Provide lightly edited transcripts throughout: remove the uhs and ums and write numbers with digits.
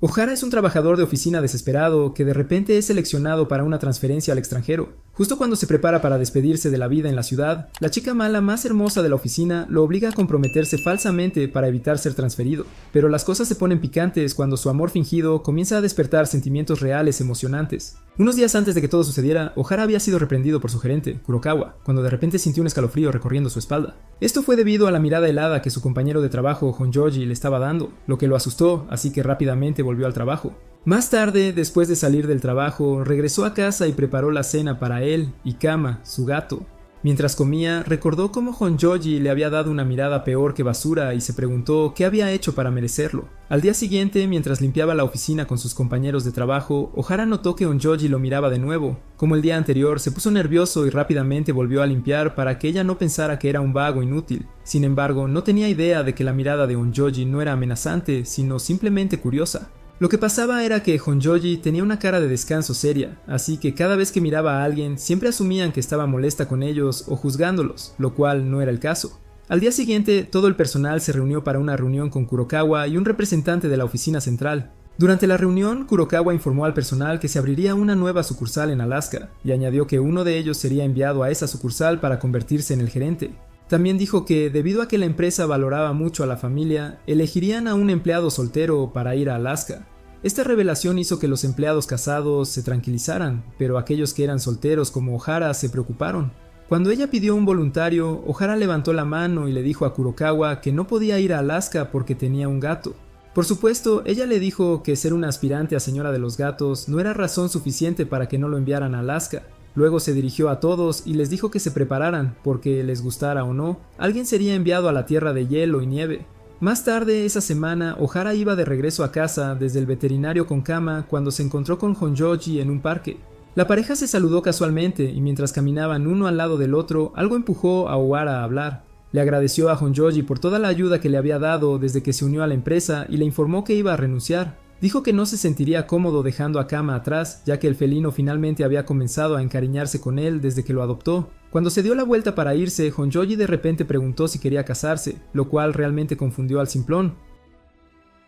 Ohara es un trabajador de oficina desesperado que de repente es seleccionado para una transferencia al extranjero. Justo cuando se prepara para despedirse de la vida en la ciudad, la chica mala más hermosa de la oficina lo obliga a comprometerse falsamente para evitar ser transferido. Pero las cosas se ponen picantes cuando su amor fingido comienza a despertar sentimientos reales emocionantes. Unos días antes de que todo sucediera, Ohara había sido reprendido por su gerente, Kurokawa, cuando de repente sintió un escalofrío recorriendo su espalda. Esto fue debido a la mirada helada que su compañero de trabajo, Honjoji, le estaba dando, lo que lo asustó, así que rápidamente volvió al trabajo. Más tarde, después de salir del trabajo, regresó a casa y preparó la cena para él y Kama, su gato. Mientras comía, recordó cómo Honjoji le había dado una mirada peor que basura y se preguntó qué había hecho para merecerlo. Al día siguiente, mientras limpiaba la oficina con sus compañeros de trabajo, Ohara notó que Honjoji lo miraba de nuevo. Como el día anterior, se puso nervioso y rápidamente volvió a limpiar para que ella no pensara que era un vago inútil. Sin embargo, no tenía idea de que la mirada de Honjoji no era amenazante, sino simplemente curiosa. Lo que pasaba era que Honjoji tenía una cara de descanso seria, así que cada vez que miraba a alguien siempre asumían que estaba molesta con ellos o juzgándolos, lo cual no era el caso. Al día siguiente, todo el personal se reunió para una reunión con Kurokawa y un representante de la oficina central. Durante la reunión, Kurokawa informó al personal que se abriría una nueva sucursal en Alaska, y añadió que uno de ellos sería enviado a esa sucursal para convertirse en el gerente. También dijo que, debido a que la empresa valoraba mucho a la familia, elegirían a un empleado soltero para ir a Alaska. Esta revelación hizo que los empleados casados se tranquilizaran, pero aquellos que eran solteros como Ohara se preocuparon. Cuando ella pidió un voluntario, Ohara levantó la mano y le dijo a Kurokawa que no podía ir a Alaska porque tenía un gato. Por supuesto, ella le dijo que ser una aspirante a señora de los gatos no era razón suficiente para que no lo enviaran a Alaska. Luego se dirigió a todos y les dijo que se prepararan, porque les gustara o no, alguien sería enviado a la tierra de hielo y nieve. Más tarde esa semana, Ohara iba de regreso a casa desde el veterinario con Kama cuando se encontró con Honjoji en un parque. La pareja se saludó casualmente y mientras caminaban uno al lado del otro, algo empujó a Ohara a hablar. Le agradeció a Honjoji por toda la ayuda que le había dado desde que se unió a la empresa y le informó que iba a renunciar. Dijo que no se sentiría cómodo dejando a Kama atrás, ya que el felino finalmente había comenzado a encariñarse con él desde que lo adoptó. Cuando se dio la vuelta para irse, Honjoji de repente preguntó si quería casarse, lo cual realmente confundió al simplón.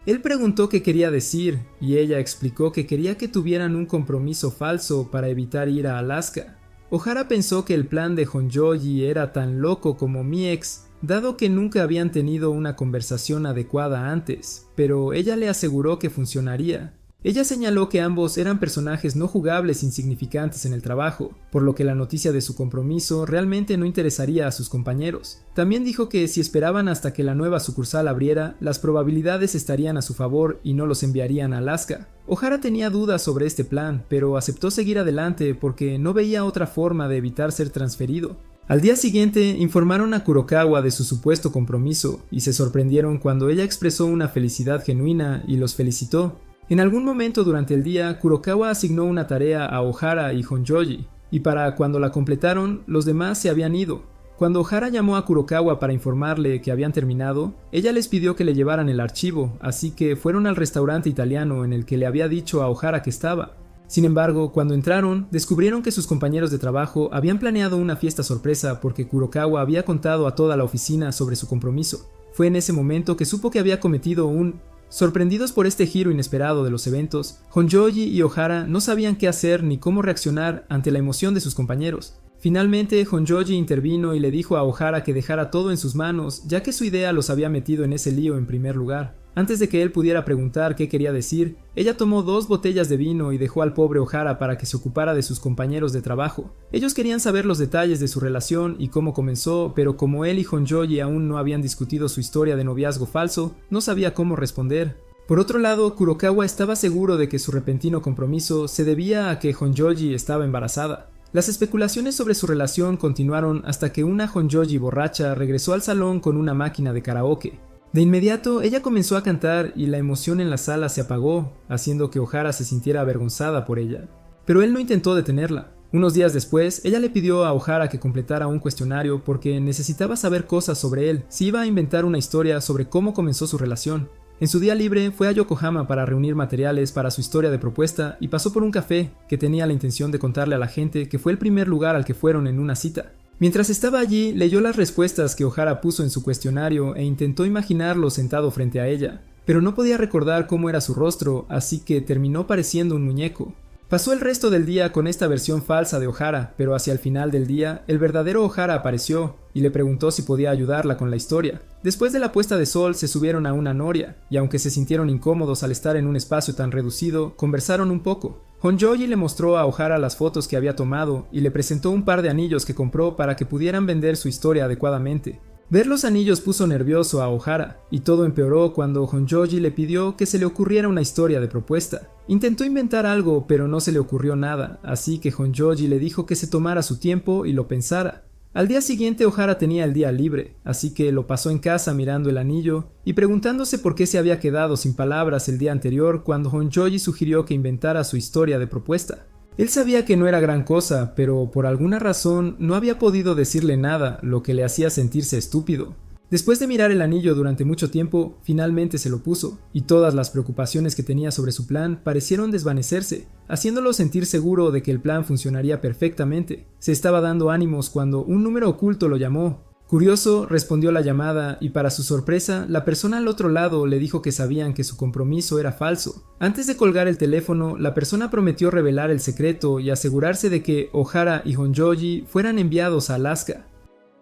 Él preguntó qué quería decir, y ella explicó que quería que tuvieran un compromiso falso para evitar ir a Alaska. Ohara pensó que el plan de Honjoji era tan loco como mi ex, dado que nunca habían tenido una conversación adecuada antes, pero ella le aseguró que funcionaría. Ella señaló que ambos eran personajes no jugables insignificantes en el trabajo, por lo que la noticia de su compromiso realmente no interesaría a sus compañeros. También dijo que si esperaban hasta que la nueva sucursal abriera, las probabilidades estarían a su favor y no los enviarían a Alaska. Ohara tenía dudas sobre este plan, pero aceptó seguir adelante porque no veía otra forma de evitar ser transferido. Al día siguiente, informaron a Kurokawa de su supuesto compromiso y se sorprendieron cuando ella expresó una felicidad genuina y los felicitó. En algún momento durante el día, Kurokawa asignó una tarea a Ohara y Honjoji, y para cuando la completaron, los demás se habían ido. Cuando Ohara llamó a Kurokawa para informarle que habían terminado, ella les pidió que le llevaran el archivo, así que fueron al restaurante italiano en el que le había dicho a Ohara que estaba. Sin embargo, cuando entraron, descubrieron que sus compañeros de trabajo habían planeado una fiesta sorpresa porque Kurokawa había contado a toda la oficina sobre su compromiso. Fue en ese momento que supo que había cometido un... Sorprendidos por este giro inesperado de los eventos, Honjoji y Ohara no sabían qué hacer ni cómo reaccionar ante la emoción de sus compañeros. Finalmente, Honjoji intervino y le dijo a Ohara que dejara todo en sus manos, ya que su idea los había metido en ese lío en primer lugar. Antes de que él pudiera preguntar qué quería decir, ella tomó 2 botellas de vino y dejó al pobre Ohara para que se ocupara de sus compañeros de trabajo. Ellos querían saber los detalles de su relación y cómo comenzó, pero como él y Honjoji aún no habían discutido su historia de noviazgo falso, no sabía cómo responder. Por otro lado, Kurokawa estaba seguro de que su repentino compromiso se debía a que Honjoji estaba embarazada. Las especulaciones sobre su relación continuaron hasta que una Honjoji borracha regresó al salón con una máquina de karaoke. De inmediato, ella comenzó a cantar y la emoción en la sala se apagó, haciendo que Ohara se sintiera avergonzada por ella. Pero él no intentó detenerla. Unos días después, ella le pidió a Ohara que completara un cuestionario porque necesitaba saber cosas sobre él, si iba a inventar una historia sobre cómo comenzó su relación. En su día libre, fue a Yokohama para reunir materiales para su historia de propuesta y pasó por un café que tenía la intención de contarle a la gente que fue el primer lugar al que fueron en una cita. Mientras estaba allí, leyó las respuestas que Ohara puso en su cuestionario e intentó imaginarlo sentado frente a ella. pero no podía recordar cómo era su rostro, así que terminó pareciendo un muñeco. Pasó el resto del día con esta versión falsa de O'Hara, pero hacia el final del día, el verdadero O'Hara apareció y le preguntó si podía ayudarla con la historia. Después de la puesta de sol, se subieron a una noria, y aunque se sintieron incómodos al estar en un espacio tan reducido, conversaron un poco. Honjoji le mostró a O'Hara las fotos que había tomado y le presentó un par de anillos que compró para que pudieran vender su historia adecuadamente. Ver los anillos puso nervioso a O'Hara, y todo empeoró cuando Honjoji le pidió que se le ocurriera una historia de propuesta. Intentó inventar algo, pero no se le ocurrió nada, así que Honjoji le dijo que se tomara su tiempo y lo pensara. Al día siguiente O'Hara tenía el día libre, así que lo pasó en casa mirando el anillo y preguntándose por qué se había quedado sin palabras el día anterior cuando Honjoji sugirió que inventara su historia de propuesta. Él sabía que no era gran cosa, pero por alguna razón no había podido decirle nada, lo que le hacía sentirse estúpido. Después de mirar el anillo durante mucho tiempo, finalmente se lo puso, y todas las preocupaciones que tenía sobre su plan parecieron desvanecerse, haciéndolo sentir seguro de que el plan funcionaría perfectamente. Se estaba dando ánimos cuando un número oculto lo llamó. Curioso, respondió la llamada y para su sorpresa, la persona al otro lado le dijo que sabían que su compromiso era falso. Antes de colgar el teléfono, la persona prometió revelar el secreto y asegurarse de que O'Hara y Honjoji fueran enviados a Alaska.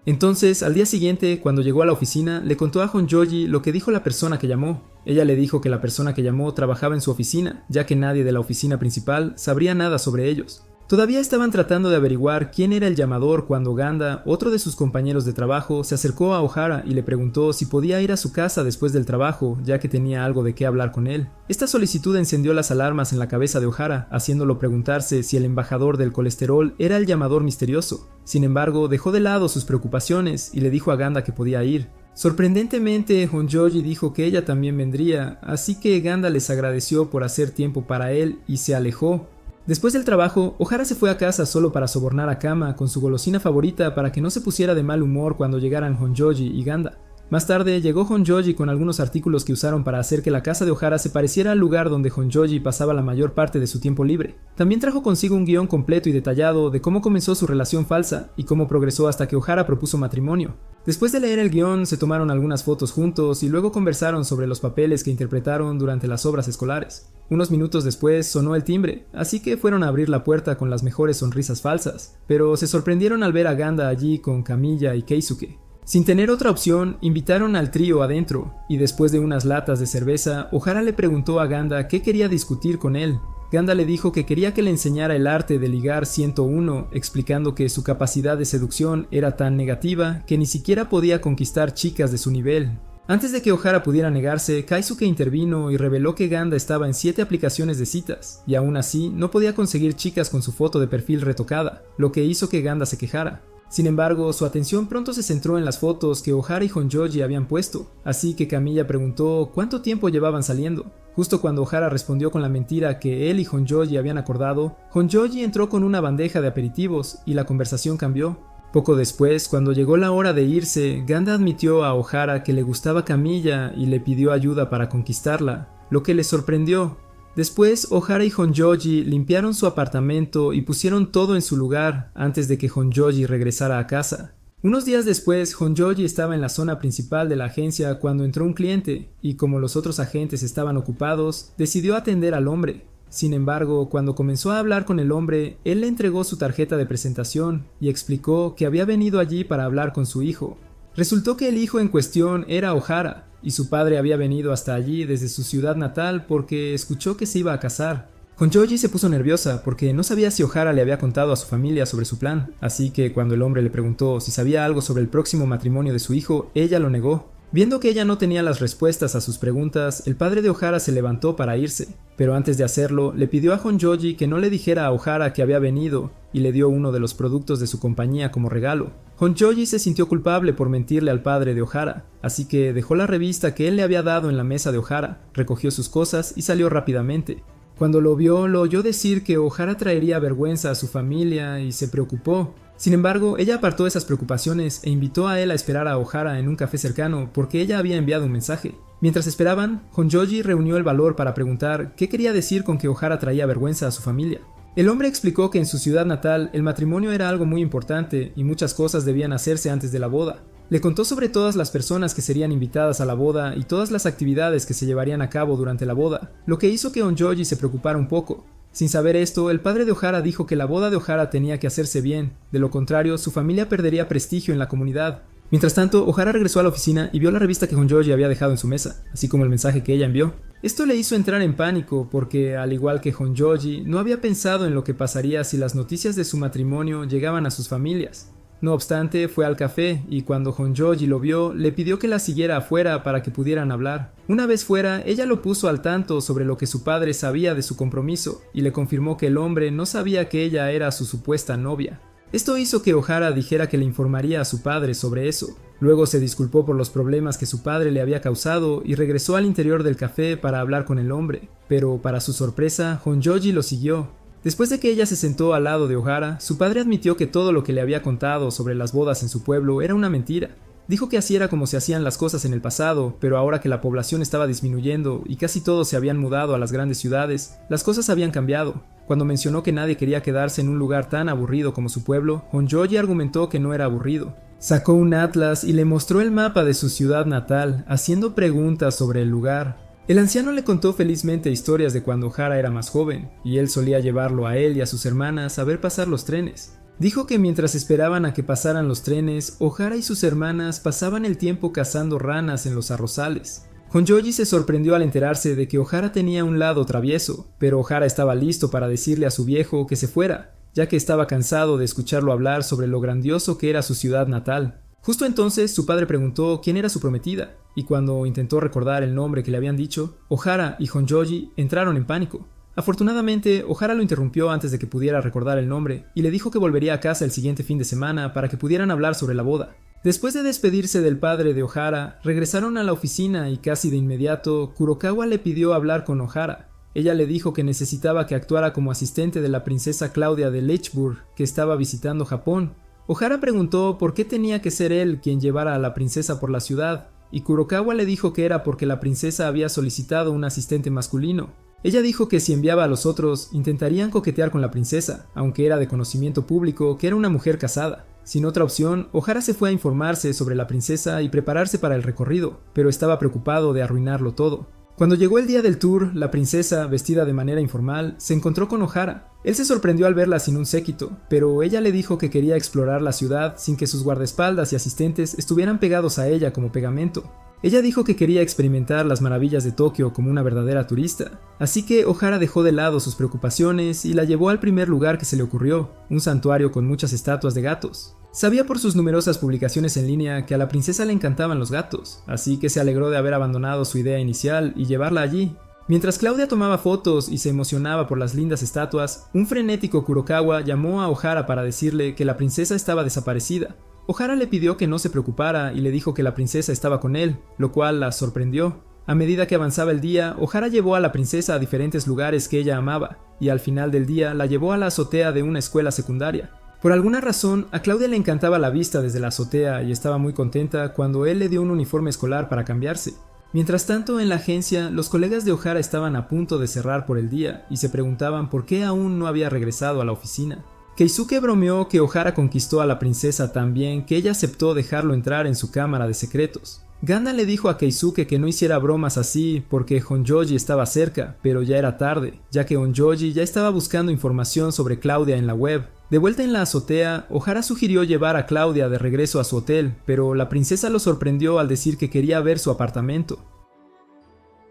Entonces, al día siguiente, cuando llegó a la oficina, le contó a Honjoji lo que dijo la persona que llamó. Ella le dijo que la persona que llamó trabajaba en su oficina, ya que nadie de la oficina principal sabría nada sobre ellos. Todavía estaban tratando de averiguar quién era el llamador cuando Ganda, otro de sus compañeros de trabajo, se acercó a O'Hara y le preguntó si podía ir a su casa después del trabajo, ya que tenía algo de qué hablar con él. Esta solicitud encendió las alarmas en la cabeza de O'Hara, haciéndolo preguntarse si el embajador del colesterol era el llamador misterioso. Sin embargo, dejó de lado sus preocupaciones y le dijo a Ganda que podía ir. Sorprendentemente, Honjoji dijo que ella también vendría, así que Ganda les agradeció por hacer tiempo para él y se alejó. Después del trabajo, O'Hara se fue a casa solo para sobornar a Kama con su golosina favorita para que no se pusiera de mal humor cuando llegaran Honjoji y Ganda. Más tarde llegó Honjoji con algunos artículos que usaron para hacer que la casa de O'Hara se pareciera al lugar donde Honjoji pasaba la mayor parte de su tiempo libre. También trajo consigo un guión completo y detallado de cómo comenzó su relación falsa y cómo progresó hasta que O'Hara propuso matrimonio. Después de leer el guión, se tomaron algunas fotos juntos y luego conversaron sobre los papeles que interpretaron durante las obras escolares. Unos minutos después sonó el timbre, así que fueron a abrir la puerta con las mejores sonrisas falsas, pero se sorprendieron al ver a Ganda allí con Kamiya y Keisuke. Sin tener otra opción, invitaron al trío adentro, y después de unas latas de cerveza, O'Hara le preguntó a Ganda qué quería discutir con él. Ganda le dijo que quería que le enseñara el arte de ligar 101, explicando que su capacidad de seducción era tan negativa que ni siquiera podía conquistar chicas de su nivel. Antes de que O'Hara pudiera negarse, Keisuke intervino y reveló que Ganda estaba en 7 aplicaciones de citas, y aún así no podía conseguir chicas con su foto de perfil retocada, lo que hizo que Ganda se quejara. Sin embargo, su atención pronto se centró en las fotos que O'Hara y Honjoji habían puesto, así que Kamiya preguntó cuánto tiempo llevaban saliendo. Justo cuando O'Hara respondió con la mentira que él y Honjoji habían acordado, Honjoji entró con una bandeja de aperitivos y la conversación cambió. Poco después, cuando llegó la hora de irse, Ganda admitió a O'Hara que le gustaba Kamiya y le pidió ayuda para conquistarla, lo que le sorprendió. Después, O'Hara y Honjoji limpiaron su apartamento y pusieron todo en su lugar antes de que Honjoji regresara a casa. Unos días después, Honjoji estaba en la zona principal de la agencia cuando entró un cliente, y como los otros agentes estaban ocupados, decidió atender al hombre. Sin embargo, cuando comenzó a hablar con el hombre, él le entregó su tarjeta de presentación y explicó que había venido allí para hablar con su hijo. Resultó que el hijo en cuestión era O'Hara, y su padre había venido hasta allí desde su ciudad natal porque escuchó que se iba a casar. Honjoji se puso nerviosa porque no sabía si O'Hara le había contado a su familia sobre su plan, así que cuando el hombre le preguntó si sabía algo sobre el próximo matrimonio de su hijo, ella lo negó. Viendo que ella no tenía las respuestas a sus preguntas, el padre de O'Hara se levantó para irse, pero antes de hacerlo, le pidió a Honjoji que no le dijera a O'Hara que había venido y le dio uno de los productos de su compañía como regalo. Honjoji se sintió culpable por mentirle al padre de O'Hara, así que dejó la revista que él le había dado en la mesa de O'Hara, recogió sus cosas y salió rápidamente. Cuando lo vio, lo oyó decir que O'Hara traería vergüenza a su familia y se preocupó. Sin embargo, ella apartó esas preocupaciones e invitó a él a esperar a O'Hara en un café cercano porque ella había enviado un mensaje. Mientras esperaban, Honjoji reunió el valor para preguntar qué quería decir con que O'Hara traía vergüenza a su familia. El hombre explicó que en su ciudad natal el matrimonio era algo muy importante y muchas cosas debían hacerse antes de la boda. Le contó sobre todas las personas que serían invitadas a la boda y todas las actividades que se llevarían a cabo durante la boda, lo que hizo que Honjoji se preocupara un poco. Sin saber esto, el padre de Ohara dijo que la boda de Ohara tenía que hacerse bien, de lo contrario, su familia perdería prestigio en la comunidad. Mientras tanto, Ohara regresó a la oficina y vio la revista que Honjoji había dejado en su mesa, así como el mensaje que ella envió. Esto le hizo entrar en pánico porque, al igual que Honjoji, no había pensado en lo que pasaría si las noticias de su matrimonio llegaban a sus familias. No obstante, fue al café y cuando Honjoji lo vio, le pidió que la siguiera afuera para que pudieran hablar. Una vez fuera, ella lo puso al tanto sobre lo que su padre sabía de su compromiso y le confirmó que el hombre no sabía que ella era su supuesta novia. Esto hizo que Ohara dijera que le informaría a su padre sobre eso. Luego se disculpó por los problemas que su padre le había causado y regresó al interior del café para hablar con el hombre. Pero, para su sorpresa, Honjoji lo siguió. Después de que ella se sentó al lado de Ohara, su padre admitió que todo lo que le había contado sobre las bodas en su pueblo era una mentira. Dijo que así era como se hacían las cosas en el pasado, pero ahora que la población estaba disminuyendo y casi todos se habían mudado a las grandes ciudades, las cosas habían cambiado. Cuando mencionó que nadie quería quedarse en un lugar tan aburrido como su pueblo, Honjoji argumentó que no era aburrido. Sacó un atlas y le mostró el mapa de su ciudad natal, haciendo preguntas sobre el lugar. El anciano le contó felizmente historias de cuando Ohara era más joven, y él solía llevarlo a él y a sus hermanas a ver pasar los trenes. Dijo que mientras esperaban a que pasaran los trenes, Ohara y sus hermanas pasaban el tiempo cazando ranas en los arrozales. Honjoji se sorprendió al enterarse de que Ohara tenía un lado travieso, pero Ohara estaba listo para decirle a su viejo que se fuera, ya que estaba cansado de escucharlo hablar sobre lo grandioso que era su ciudad natal. Justo entonces su padre preguntó quién era su prometida, y cuando intentó recordar el nombre que le habían dicho, Ohara y Honjoji entraron en pánico. Afortunadamente, Ohara lo interrumpió antes de que pudiera recordar el nombre, y le dijo que volvería a casa el siguiente fin de semana para que pudieran hablar sobre la boda. Después de despedirse del padre de Ohara, regresaron a la oficina y casi de inmediato, Kurokawa le pidió hablar con Ohara. Ella le dijo que necesitaba que actuara como asistente de la princesa Claudia de Lechburg, que estaba visitando Japón. Ohara preguntó por qué tenía que ser él quien llevara a la princesa por la ciudad, y Kurokawa le dijo que era porque la princesa había solicitado un asistente masculino. Ella dijo que si enviaba a los otros, intentarían coquetear con la princesa, aunque era de conocimiento público que era una mujer casada. Sin otra opción, Ohara se fue a informarse sobre la princesa y prepararse para el recorrido, pero estaba preocupado de arruinarlo todo. Cuando llegó el día del tour, la princesa, vestida de manera informal, se encontró con Ohara. Él se sorprendió al verla sin un séquito, pero ella le dijo que quería explorar la ciudad sin que sus guardaespaldas y asistentes estuvieran pegados a ella como pegamento. Ella dijo que quería experimentar las maravillas de Tokio como una verdadera turista, así que Ohara dejó de lado sus preocupaciones y la llevó al primer lugar que se le ocurrió, un santuario con muchas estatuas de gatos. Sabía por sus numerosas publicaciones en línea que a la princesa le encantaban los gatos, así que se alegró de haber abandonado su idea inicial y llevarla allí. Mientras Claudia tomaba fotos y se emocionaba por las lindas estatuas, un frenético Kurokawa llamó a Ohara para decirle que la princesa estaba desaparecida. Ohara le pidió que no se preocupara y le dijo que la princesa estaba con él, lo cual la sorprendió. A medida que avanzaba el día, Ohara llevó a la princesa a diferentes lugares que ella amaba, y al final del día la llevó a la azotea de una escuela secundaria. Por alguna razón, a Claudia le encantaba la vista desde la azotea y estaba muy contenta cuando él le dio un uniforme escolar para cambiarse. Mientras tanto, en la agencia, los colegas de Ohara estaban a punto de cerrar por el día y se preguntaban por qué aún no había regresado a la oficina. Keisuke bromeó que Ohara conquistó a la princesa tan bien que ella aceptó dejarlo entrar en su cámara de secretos. Ganda le dijo a Keisuke que no hiciera bromas así porque Honjoji estaba cerca, pero ya era tarde, ya que Honjoji ya estaba buscando información sobre Claudia en la web. De vuelta en la azotea, Ohara sugirió llevar a Claudia de regreso a su hotel, pero la princesa lo sorprendió al decir que quería ver su apartamento.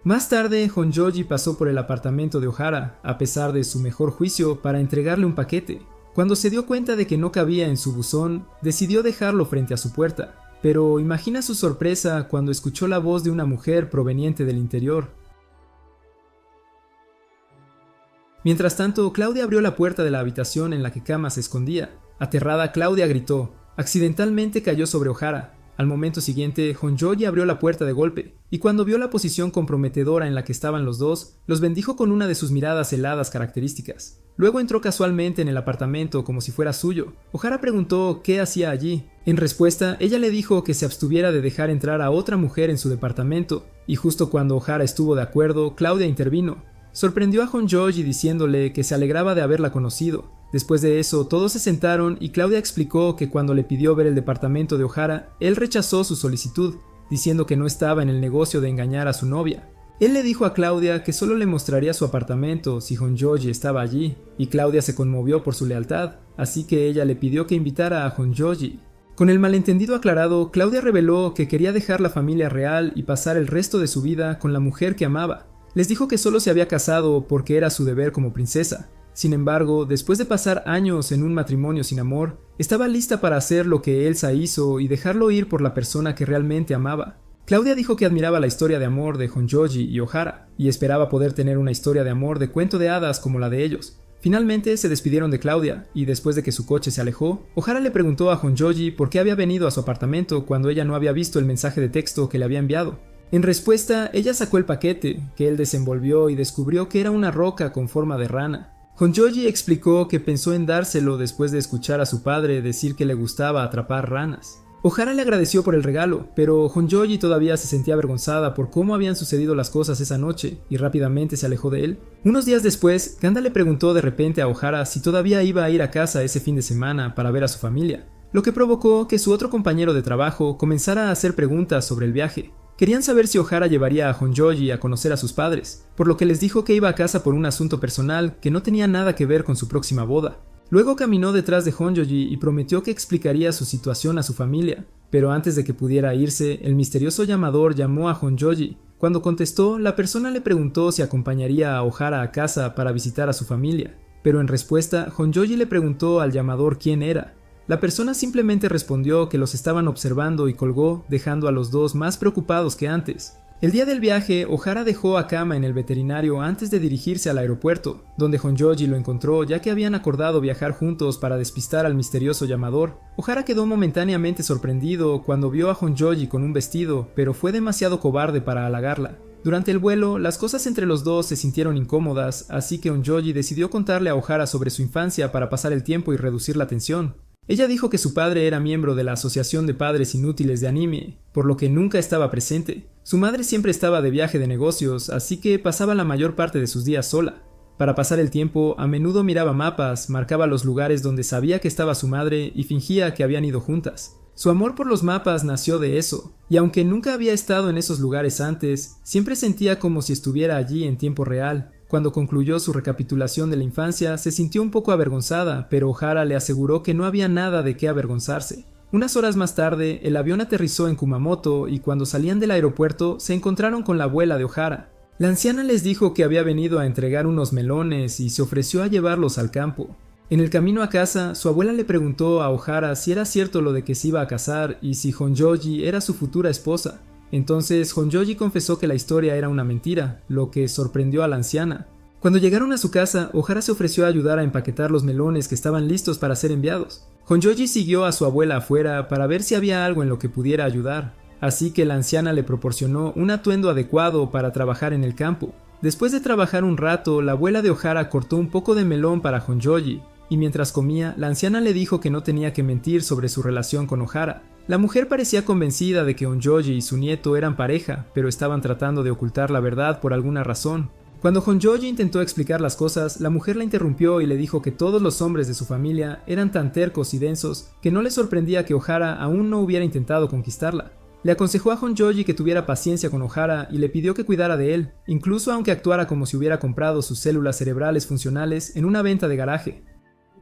Más tarde, Honjoji pasó por el apartamento de Ohara, a pesar de su mejor juicio, para entregarle un paquete. Cuando se dio cuenta de que no cabía en su buzón, decidió dejarlo frente a su puerta. Pero imagina su sorpresa cuando escuchó la voz de una mujer proveniente del interior. Mientras tanto, Claudia abrió la puerta de la habitación en la que Kama se escondía. Aterrada, Claudia gritó. Accidentalmente cayó sobre Ohara. Al momento siguiente, Honjoji abrió la puerta de golpe, y cuando vio la posición comprometedora en la que estaban los dos, los bendijo con una de sus miradas heladas características. Luego entró casualmente en el apartamento como si fuera suyo. Ohara preguntó qué hacía allí. En respuesta, ella le dijo que se abstuviera de dejar entrar a otra mujer en su departamento, y justo cuando Ohara estuvo de acuerdo, Claudia intervino. Sorprendió a Honjoji diciéndole que se alegraba de haberla conocido. Después de eso, todos se sentaron y Claudia explicó que cuando le pidió ver el departamento de O'Hara, él rechazó su solicitud, diciendo que no estaba en el negocio de engañar a su novia. Él le dijo a Claudia que solo le mostraría su apartamento si Honjoji estaba allí, y Claudia se conmovió por su lealtad, así que ella le pidió que invitara a Honjoji. Con el malentendido aclarado, Claudia reveló que quería dejar la familia real y pasar el resto de su vida con la mujer que amaba. Les dijo que solo se había casado porque era su deber como princesa. Sin embargo, después de pasar años en un matrimonio sin amor, estaba lista para hacer lo que Elsa hizo y dejarlo ir por la persona que realmente amaba. Claudia dijo que admiraba la historia de amor de Honjoji y O'Hara, y esperaba poder tener una historia de amor de cuento de hadas como la de ellos. Finalmente se despidieron de Claudia, y después de que su coche se alejó, O'Hara le preguntó a Honjoji por qué había venido a su apartamento cuando ella no había visto el mensaje de texto que le había enviado. En respuesta, ella sacó el paquete, que él desenvolvió y descubrió que era una roca con forma de rana. Honjoji explicó que pensó en dárselo después de escuchar a su padre decir que le gustaba atrapar ranas. O'Hara le agradeció por el regalo, pero Honjoji todavía se sentía avergonzada por cómo habían sucedido las cosas esa noche, y rápidamente se alejó de él. Unos días después, Ganda le preguntó de repente a O'Hara si todavía iba a ir a casa ese fin de semana para ver a su familia, lo que provocó que su otro compañero de trabajo comenzara a hacer preguntas sobre el viaje. Querían saber si O'Hara llevaría a Honjoji a conocer a sus padres, por lo que les dijo que iba a casa por un asunto personal que no tenía nada que ver con su próxima boda. Luego caminó detrás de Honjoji y prometió que explicaría su situación a su familia, pero antes de que pudiera irse, el misterioso llamador llamó a Honjoji. Cuando contestó, la persona le preguntó si acompañaría a O'Hara a casa para visitar a su familia, pero en respuesta, Honjoji le preguntó al llamador quién era. La persona simplemente respondió que los estaban observando y colgó, dejando a los dos más preocupados que antes. El día del viaje, O'Hara dejó a Kama en el veterinario antes de dirigirse al aeropuerto, donde Honjoji lo encontró ya que habían acordado viajar juntos para despistar al misterioso llamador. O'Hara quedó momentáneamente sorprendido cuando vio a Honjoji con un vestido, pero fue demasiado cobarde para halagarla. Durante el vuelo, las cosas entre los dos se sintieron incómodas, así que Honjoji decidió contarle a O'Hara sobre su infancia para pasar el tiempo y reducir la tensión. Ella dijo que su padre era miembro de la Asociación de Padres Inútiles de Anime, por lo que nunca estaba presente. Su madre siempre estaba de viaje de negocios, así que pasaba la mayor parte de sus días sola. Para pasar el tiempo, a menudo miraba mapas, marcaba los lugares donde sabía que estaba su madre y fingía que habían ido juntas. Su amor por los mapas nació de eso, y aunque nunca había estado en esos lugares antes, siempre sentía como si estuviera allí en tiempo real. Cuando concluyó su recapitulación de la infancia, se sintió un poco avergonzada, pero O'Hara le aseguró que no había nada de qué avergonzarse. Unas horas más tarde, el avión aterrizó en Kumamoto y cuando salían del aeropuerto se encontraron con la abuela de O'Hara. La anciana les dijo que había venido a entregar unos melones y se ofreció a llevarlos al campo. En el camino a casa, su abuela le preguntó a O'Hara si era cierto lo de que se iba a casar y si Honjoji era su futura esposa. Entonces Honjoji confesó que la historia era una mentira, lo que sorprendió a la anciana. Cuando llegaron a su casa, O'Hara se ofreció a ayudar a empaquetar los melones que estaban listos para ser enviados. Honjoji siguió a su abuela afuera para ver si había algo en lo que pudiera ayudar, así que la anciana le proporcionó un atuendo adecuado para trabajar en el campo. Después de trabajar un rato, la abuela de O'Hara cortó un poco de melón para Honjoji, y mientras comía, la anciana le dijo que no tenía que mentir sobre su relación con O'Hara. La mujer parecía convencida de que Honjoji y su nieto eran pareja, pero estaban tratando de ocultar la verdad por alguna razón. Cuando Honjoji intentó explicar las cosas, la mujer la interrumpió y le dijo que todos los hombres de su familia eran tan tercos y densos que no le sorprendía que O'Hara aún no hubiera intentado conquistarla. Le aconsejó a Honjoji que tuviera paciencia con O'Hara y le pidió que cuidara de él, incluso aunque actuara como si hubiera comprado sus células cerebrales funcionales en una venta de garaje.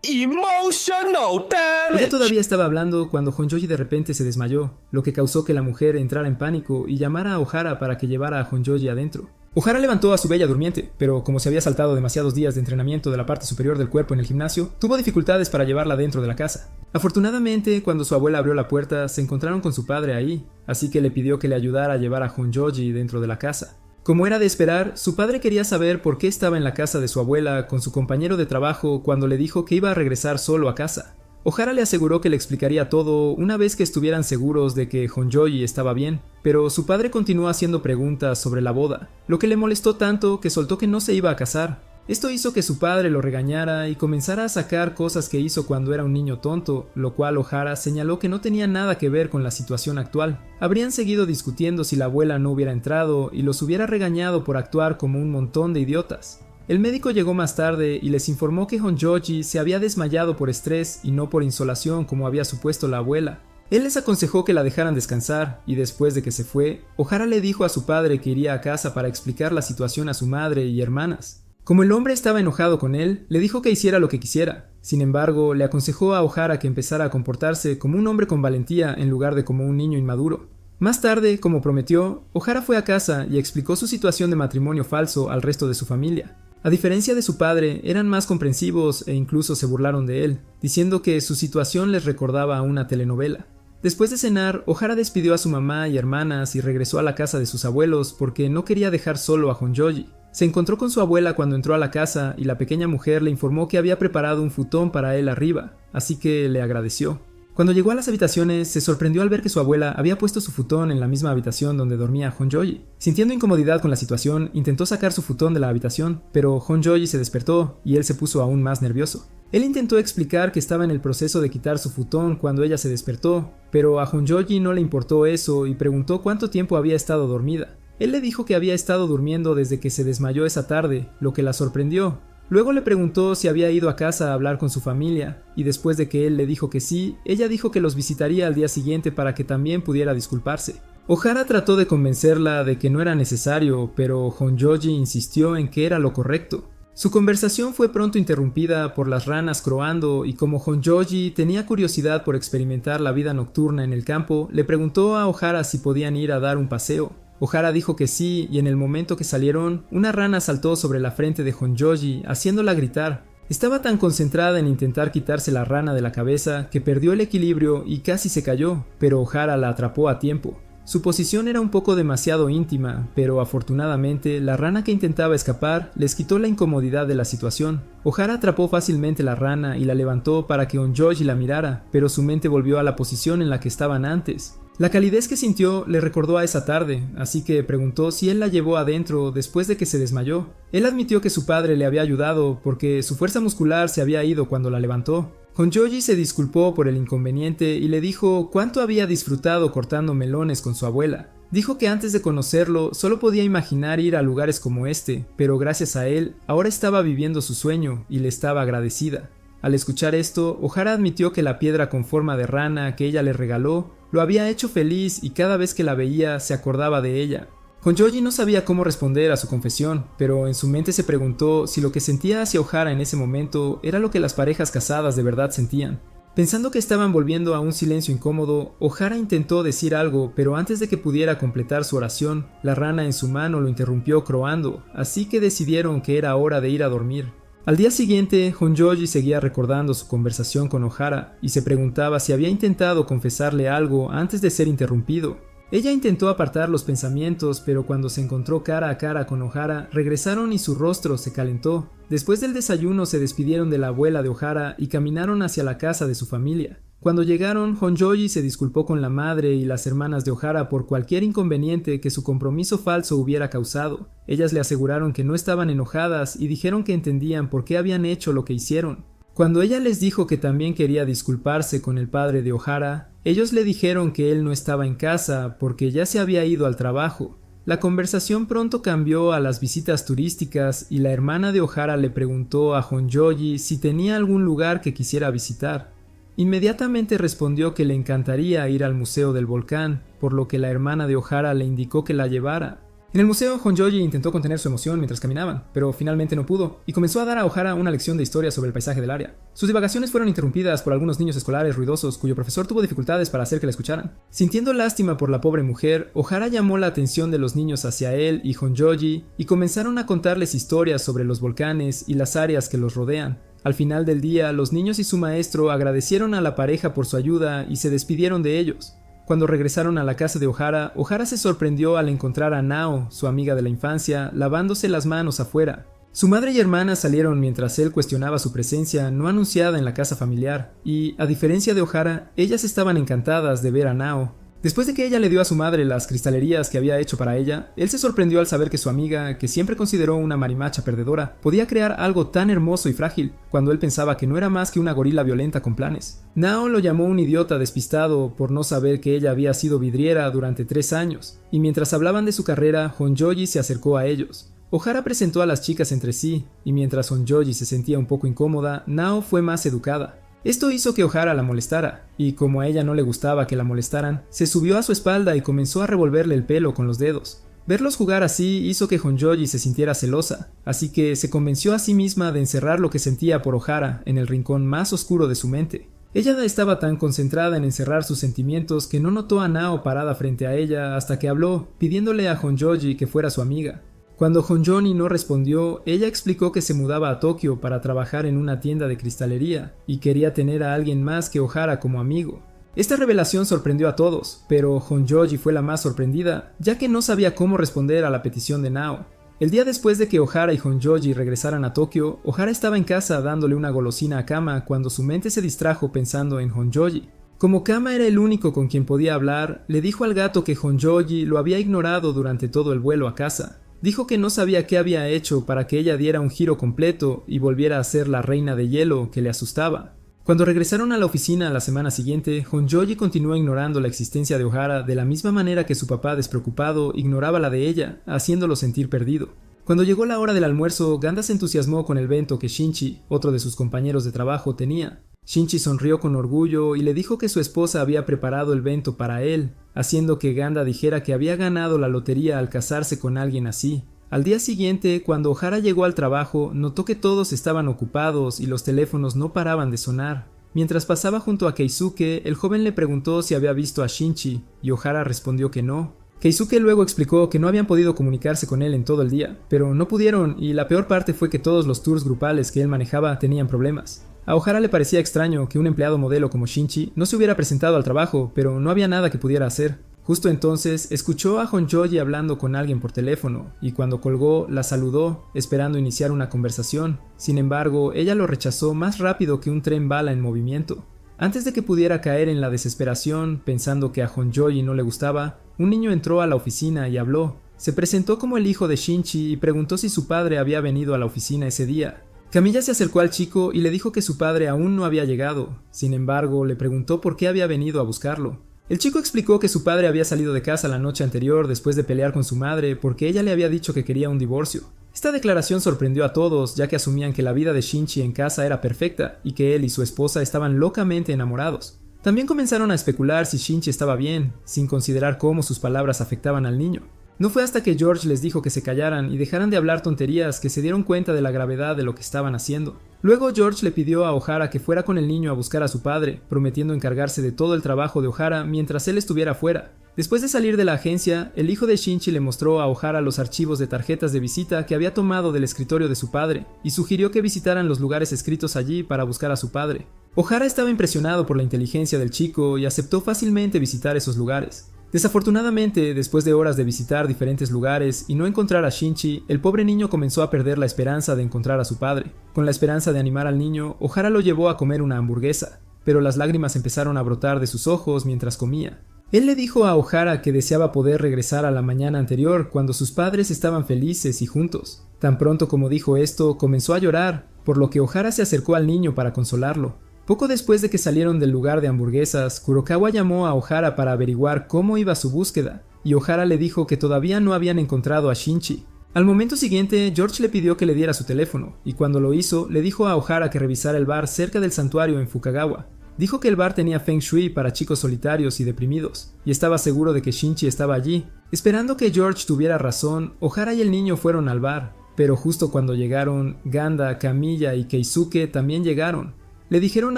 Emotional damage. Ella todavía estaba hablando cuando Honjoji de repente se desmayó, lo que causó que la mujer entrara en pánico y llamara a O'Hara para que llevara a Honjoji adentro. O'Hara levantó a su bella durmiente, pero como se había saltado demasiados días de entrenamiento de la parte superior del cuerpo en el gimnasio, tuvo dificultades para llevarla dentro de la casa. Afortunadamente, cuando su abuela abrió la puerta, se encontraron con su padre ahí, así que le pidió que le ayudara a llevar a Honjoji dentro de la casa. Como era de esperar, su padre quería saber por qué estaba en la casa de su abuela con su compañero de trabajo cuando le dijo que iba a regresar solo a casa. O'Hara le aseguró que le explicaría todo una vez que estuvieran seguros de que Honjoji estaba bien, pero su padre continuó haciendo preguntas sobre la boda, lo que le molestó tanto que soltó que no se iba a casar. Esto hizo que su padre lo regañara y comenzara a sacar cosas que hizo cuando era un niño tonto, lo cual O'Hara señaló que no tenía nada que ver con la situación actual. Habrían seguido discutiendo si la abuela no hubiera entrado y los hubiera regañado por actuar como un montón de idiotas. El médico llegó más tarde y les informó que Honjoji se había desmayado por estrés y no por insolación como había supuesto la abuela. Él les aconsejó que la dejaran descansar y después de que se fue, Ohara le dijo a su padre que iría a casa para explicar la situación a su madre y hermanas. Como el hombre estaba enojado con él, le dijo que hiciera lo que quisiera. Sin embargo, le aconsejó a Ohara que empezara a comportarse como un hombre con valentía en lugar de como un niño inmaduro. Más tarde, como prometió, Ohara fue a casa y explicó su situación de matrimonio falso al resto de su familia. A diferencia de su padre, eran más comprensivos e incluso se burlaron de él, diciendo que su situación les recordaba a una telenovela. Después de cenar, Ohara despidió a su mamá y hermanas y regresó a la casa de sus abuelos porque no quería dejar solo a Honjoji. Se encontró con su abuela cuando entró a la casa y la pequeña mujer le informó que había preparado un futón para él arriba, así que le agradeció. Cuando llegó a las habitaciones, se sorprendió al ver que su abuela había puesto su futón en la misma habitación donde dormía Honjoji. Sintiendo incomodidad con la situación, intentó sacar su futón de la habitación, pero Honjoji se despertó y él se puso aún más nervioso. Él intentó explicar que estaba en el proceso de quitar su futón cuando ella se despertó, pero a Honjoji no le importó eso y preguntó cuánto tiempo había estado dormida. Él le dijo que había estado durmiendo desde que se desmayó esa tarde, lo que la sorprendió. Luego le preguntó si había ido a casa a hablar con su familia, y después de que él le dijo que sí, ella dijo que los visitaría al día siguiente para que también pudiera disculparse. Ohara trató de convencerla de que no era necesario, pero Honjoji insistió en que era lo correcto. Su conversación fue pronto interrumpida por las ranas croando y como Honjoji tenía curiosidad por experimentar la vida nocturna en el campo, le preguntó a Ohara si podían ir a dar un paseo. Ohara dijo que sí y en el momento que salieron, una rana saltó sobre la frente de Honjoji haciéndola gritar. Estaba tan concentrada en intentar quitarse la rana de la cabeza que perdió el equilibrio y casi se cayó, pero Ohara la atrapó a tiempo. Su posición era un poco demasiado íntima, pero afortunadamente la rana que intentaba escapar les quitó la incomodidad de la situación. Ohara atrapó fácilmente la rana y la levantó para que Honjoji la mirara, pero su mente volvió a la posición en la que estaban antes. La calidez que sintió le recordó a esa tarde, así que preguntó si él la llevó adentro después de que se desmayó. Él admitió que su padre le había ayudado porque su fuerza muscular se había ido cuando la levantó. Honjoji se disculpó por el inconveniente y le dijo cuánto había disfrutado cortando melones con su abuela. Dijo que antes de conocerlo solo podía imaginar ir a lugares como este, pero gracias a él ahora estaba viviendo su sueño y le estaba agradecida. Al escuchar esto, Ohara admitió que la piedra con forma de rana que ella le regaló lo había hecho feliz y cada vez que la veía se acordaba de ella. Honjoji no sabía cómo responder a su confesión, pero en su mente se preguntó si lo que sentía hacia Ohara en ese momento era lo que las parejas casadas de verdad sentían. Pensando que estaban volviendo a un silencio incómodo, Ohara intentó decir algo, pero antes de que pudiera completar su oración, la rana en su mano lo interrumpió croando, así que decidieron que era hora de ir a dormir. Al día siguiente, Honjoji seguía recordando su conversación con Ohara y se preguntaba si había intentado confesarle algo antes de ser interrumpido. Ella intentó apartar los pensamientos, pero cuando se encontró cara a cara con Ohara, regresaron y su rostro se calentó. Después del desayuno se despidieron de la abuela de Ohara y caminaron hacia la casa de su familia. Cuando llegaron, Honjoji se disculpó con la madre y las hermanas de Ohara por cualquier inconveniente que su compromiso falso hubiera causado. Ellas le aseguraron que no estaban enojadas y dijeron que entendían por qué habían hecho lo que hicieron. Cuando ella les dijo que también quería disculparse con el padre de Ohara, ellos le dijeron que él no estaba en casa porque ya se había ido al trabajo. La conversación pronto cambió a las visitas turísticas y la hermana de Ohara le preguntó a Honjoji si tenía algún lugar que quisiera visitar. Inmediatamente respondió que le encantaría ir al Museo del Volcán, por lo que la hermana de Ohara le indicó que la llevara. En el museo, Honjoji intentó contener su emoción mientras caminaban, pero finalmente no pudo, y comenzó a dar a Ohara una lección de historia sobre el paisaje del área. Sus divagaciones fueron interrumpidas por algunos niños escolares ruidosos cuyo profesor tuvo dificultades para hacer que la escucharan. Sintiendo lástima por la pobre mujer, Ohara llamó la atención de los niños hacia él y Honjoji, y comenzaron a contarles historias sobre los volcanes y las áreas que los rodean. Al final del día, los niños y su maestro agradecieron a la pareja por su ayuda y se despidieron de ellos. Cuando regresaron a la casa de Ohara, Ohara se sorprendió al encontrar a Nao, su amiga de la infancia, lavándose las manos afuera. Su madre y hermana salieron mientras él cuestionaba su presencia no anunciada en la casa familiar, y, a diferencia de Ohara, ellas estaban encantadas de ver a Nao. Después de que ella le dio a su madre las cristalerías que había hecho para ella, él se sorprendió al saber que su amiga, que siempre consideró una marimacha perdedora, podía crear algo tan hermoso y frágil, cuando él pensaba que no era más que una gorila violenta con planes. Nao lo llamó un idiota despistado por no saber que ella había sido vidriera durante 3 años, y mientras hablaban de su carrera, Honjoji se acercó a ellos. Ohara presentó a las chicas entre sí, y mientras Honjoji se sentía un poco incómoda, Nao fue más educada. Esto hizo que Ohara la molestara, y como a ella no le gustaba que la molestaran, se subió a su espalda y comenzó a revolverle el pelo con los dedos. Verlos jugar así hizo que Honjoji se sintiera celosa, así que se convenció a sí misma de encerrar lo que sentía por Ohara en el rincón más oscuro de su mente. Ella estaba tan concentrada en encerrar sus sentimientos que no notó a Nao parada frente a ella hasta que habló, pidiéndole a Honjoji que fuera su amiga. Cuando Honjoji no respondió, ella explicó que se mudaba a Tokio para trabajar en una tienda de cristalería y quería tener a alguien más que Ohara como amigo. Esta revelación sorprendió a todos, pero Honjoji fue la más sorprendida, ya que no sabía cómo responder a la petición de Nao. El día después de que Ohara y Honjoji regresaran a Tokio, Ohara estaba en casa dándole una golosina a Kama cuando su mente se distrajo pensando en Honjoji. Como Kama era el único con quien podía hablar, le dijo al gato que Honjoji lo había ignorado durante todo el vuelo a casa. Dijo que no sabía qué había hecho para que ella diera un giro completo y volviera a ser la reina de hielo que le asustaba. Cuando regresaron a la oficina la semana siguiente, Honjoji continuó ignorando la existencia de Ohara de la misma manera que su papá despreocupado ignoraba la de ella, haciéndolo sentir perdido. Cuando llegó la hora del almuerzo, Ganda se entusiasmó con el bento que Shinji, otro de sus compañeros de trabajo, tenía. Shinji sonrió con orgullo y le dijo que su esposa había preparado el bento para él, haciendo que Ganda dijera que había ganado la lotería al casarse con alguien así. Al día siguiente, cuando Ohara llegó al trabajo, notó que todos estaban ocupados y los teléfonos no paraban de sonar. Mientras pasaba junto a Keisuke, el joven le preguntó si había visto a Shinji, y Ohara respondió que no. Keisuke luego explicó que no habían podido comunicarse con él en todo el día, pero no pudieron, y la peor parte fue que todos los tours grupales que él manejaba tenían problemas. A Ohara le parecía extraño que un empleado modelo como Shinji no se hubiera presentado al trabajo, pero no había nada que pudiera hacer. Justo entonces, escuchó a Honjoji hablando con alguien por teléfono, y cuando colgó, la saludó, esperando iniciar una conversación. Sin embargo, ella lo rechazó más rápido que un tren bala en movimiento. Antes de que pudiera caer en la desesperación, pensando que a Honjoji no le gustaba, un niño entró a la oficina y habló. Se presentó como el hijo de Shinji y preguntó si su padre había venido a la oficina ese día. Kamiya se acercó al chico y le dijo que su padre aún no había llegado. Sin embargo, le preguntó por qué había venido a buscarlo. El chico explicó que su padre había salido de casa la noche anterior después de pelear con su madre porque ella le había dicho que quería un divorcio. Esta declaración sorprendió a todos, ya que asumían que la vida de Shinji en casa era perfecta y que él y su esposa estaban locamente enamorados. También comenzaron a especular si Shinji estaba bien, sin considerar cómo sus palabras afectaban al niño. No fue hasta que George les dijo que se callaran y dejaran de hablar tonterías que se dieron cuenta de la gravedad de lo que estaban haciendo. Luego George le pidió a Ohara que fuera con el niño a buscar a su padre, prometiendo encargarse de todo el trabajo de Ohara mientras él estuviera fuera. Después de salir de la agencia, el hijo de Shinji le mostró a Ohara los archivos de tarjetas de visita que había tomado del escritorio de su padre, y sugirió que visitaran los lugares escritos allí para buscar a su padre. Ohara estaba impresionado por la inteligencia del chico y aceptó fácilmente visitar esos lugares. Desafortunadamente, después de horas de visitar diferentes lugares y no encontrar a Shinji, el pobre niño comenzó a perder la esperanza de encontrar a su padre. Con la esperanza de animar al niño, Ohara lo llevó a comer una hamburguesa, pero las lágrimas empezaron a brotar de sus ojos mientras comía. Él le dijo a Ohara que deseaba poder regresar a la mañana anterior cuando sus padres estaban felices y juntos. Tan pronto como dijo esto, comenzó a llorar, por lo que Ohara se acercó al niño para consolarlo. Poco después de que salieron del lugar de hamburguesas, Kurokawa llamó a Ohara para averiguar cómo iba su búsqueda, y Ohara le dijo que todavía no habían encontrado a Shinji. Al momento siguiente, George le pidió que le diera su teléfono, y cuando lo hizo, le dijo a Ohara que revisara el bar cerca del santuario en Fukagawa. Dijo que el bar tenía feng shui para chicos solitarios y deprimidos, y estaba seguro de que Shinji estaba allí. Esperando que George tuviera razón, Ohara y el niño fueron al bar, pero justo cuando llegaron, Ganda, Kamiya y Keisuke también llegaron. Le dijeron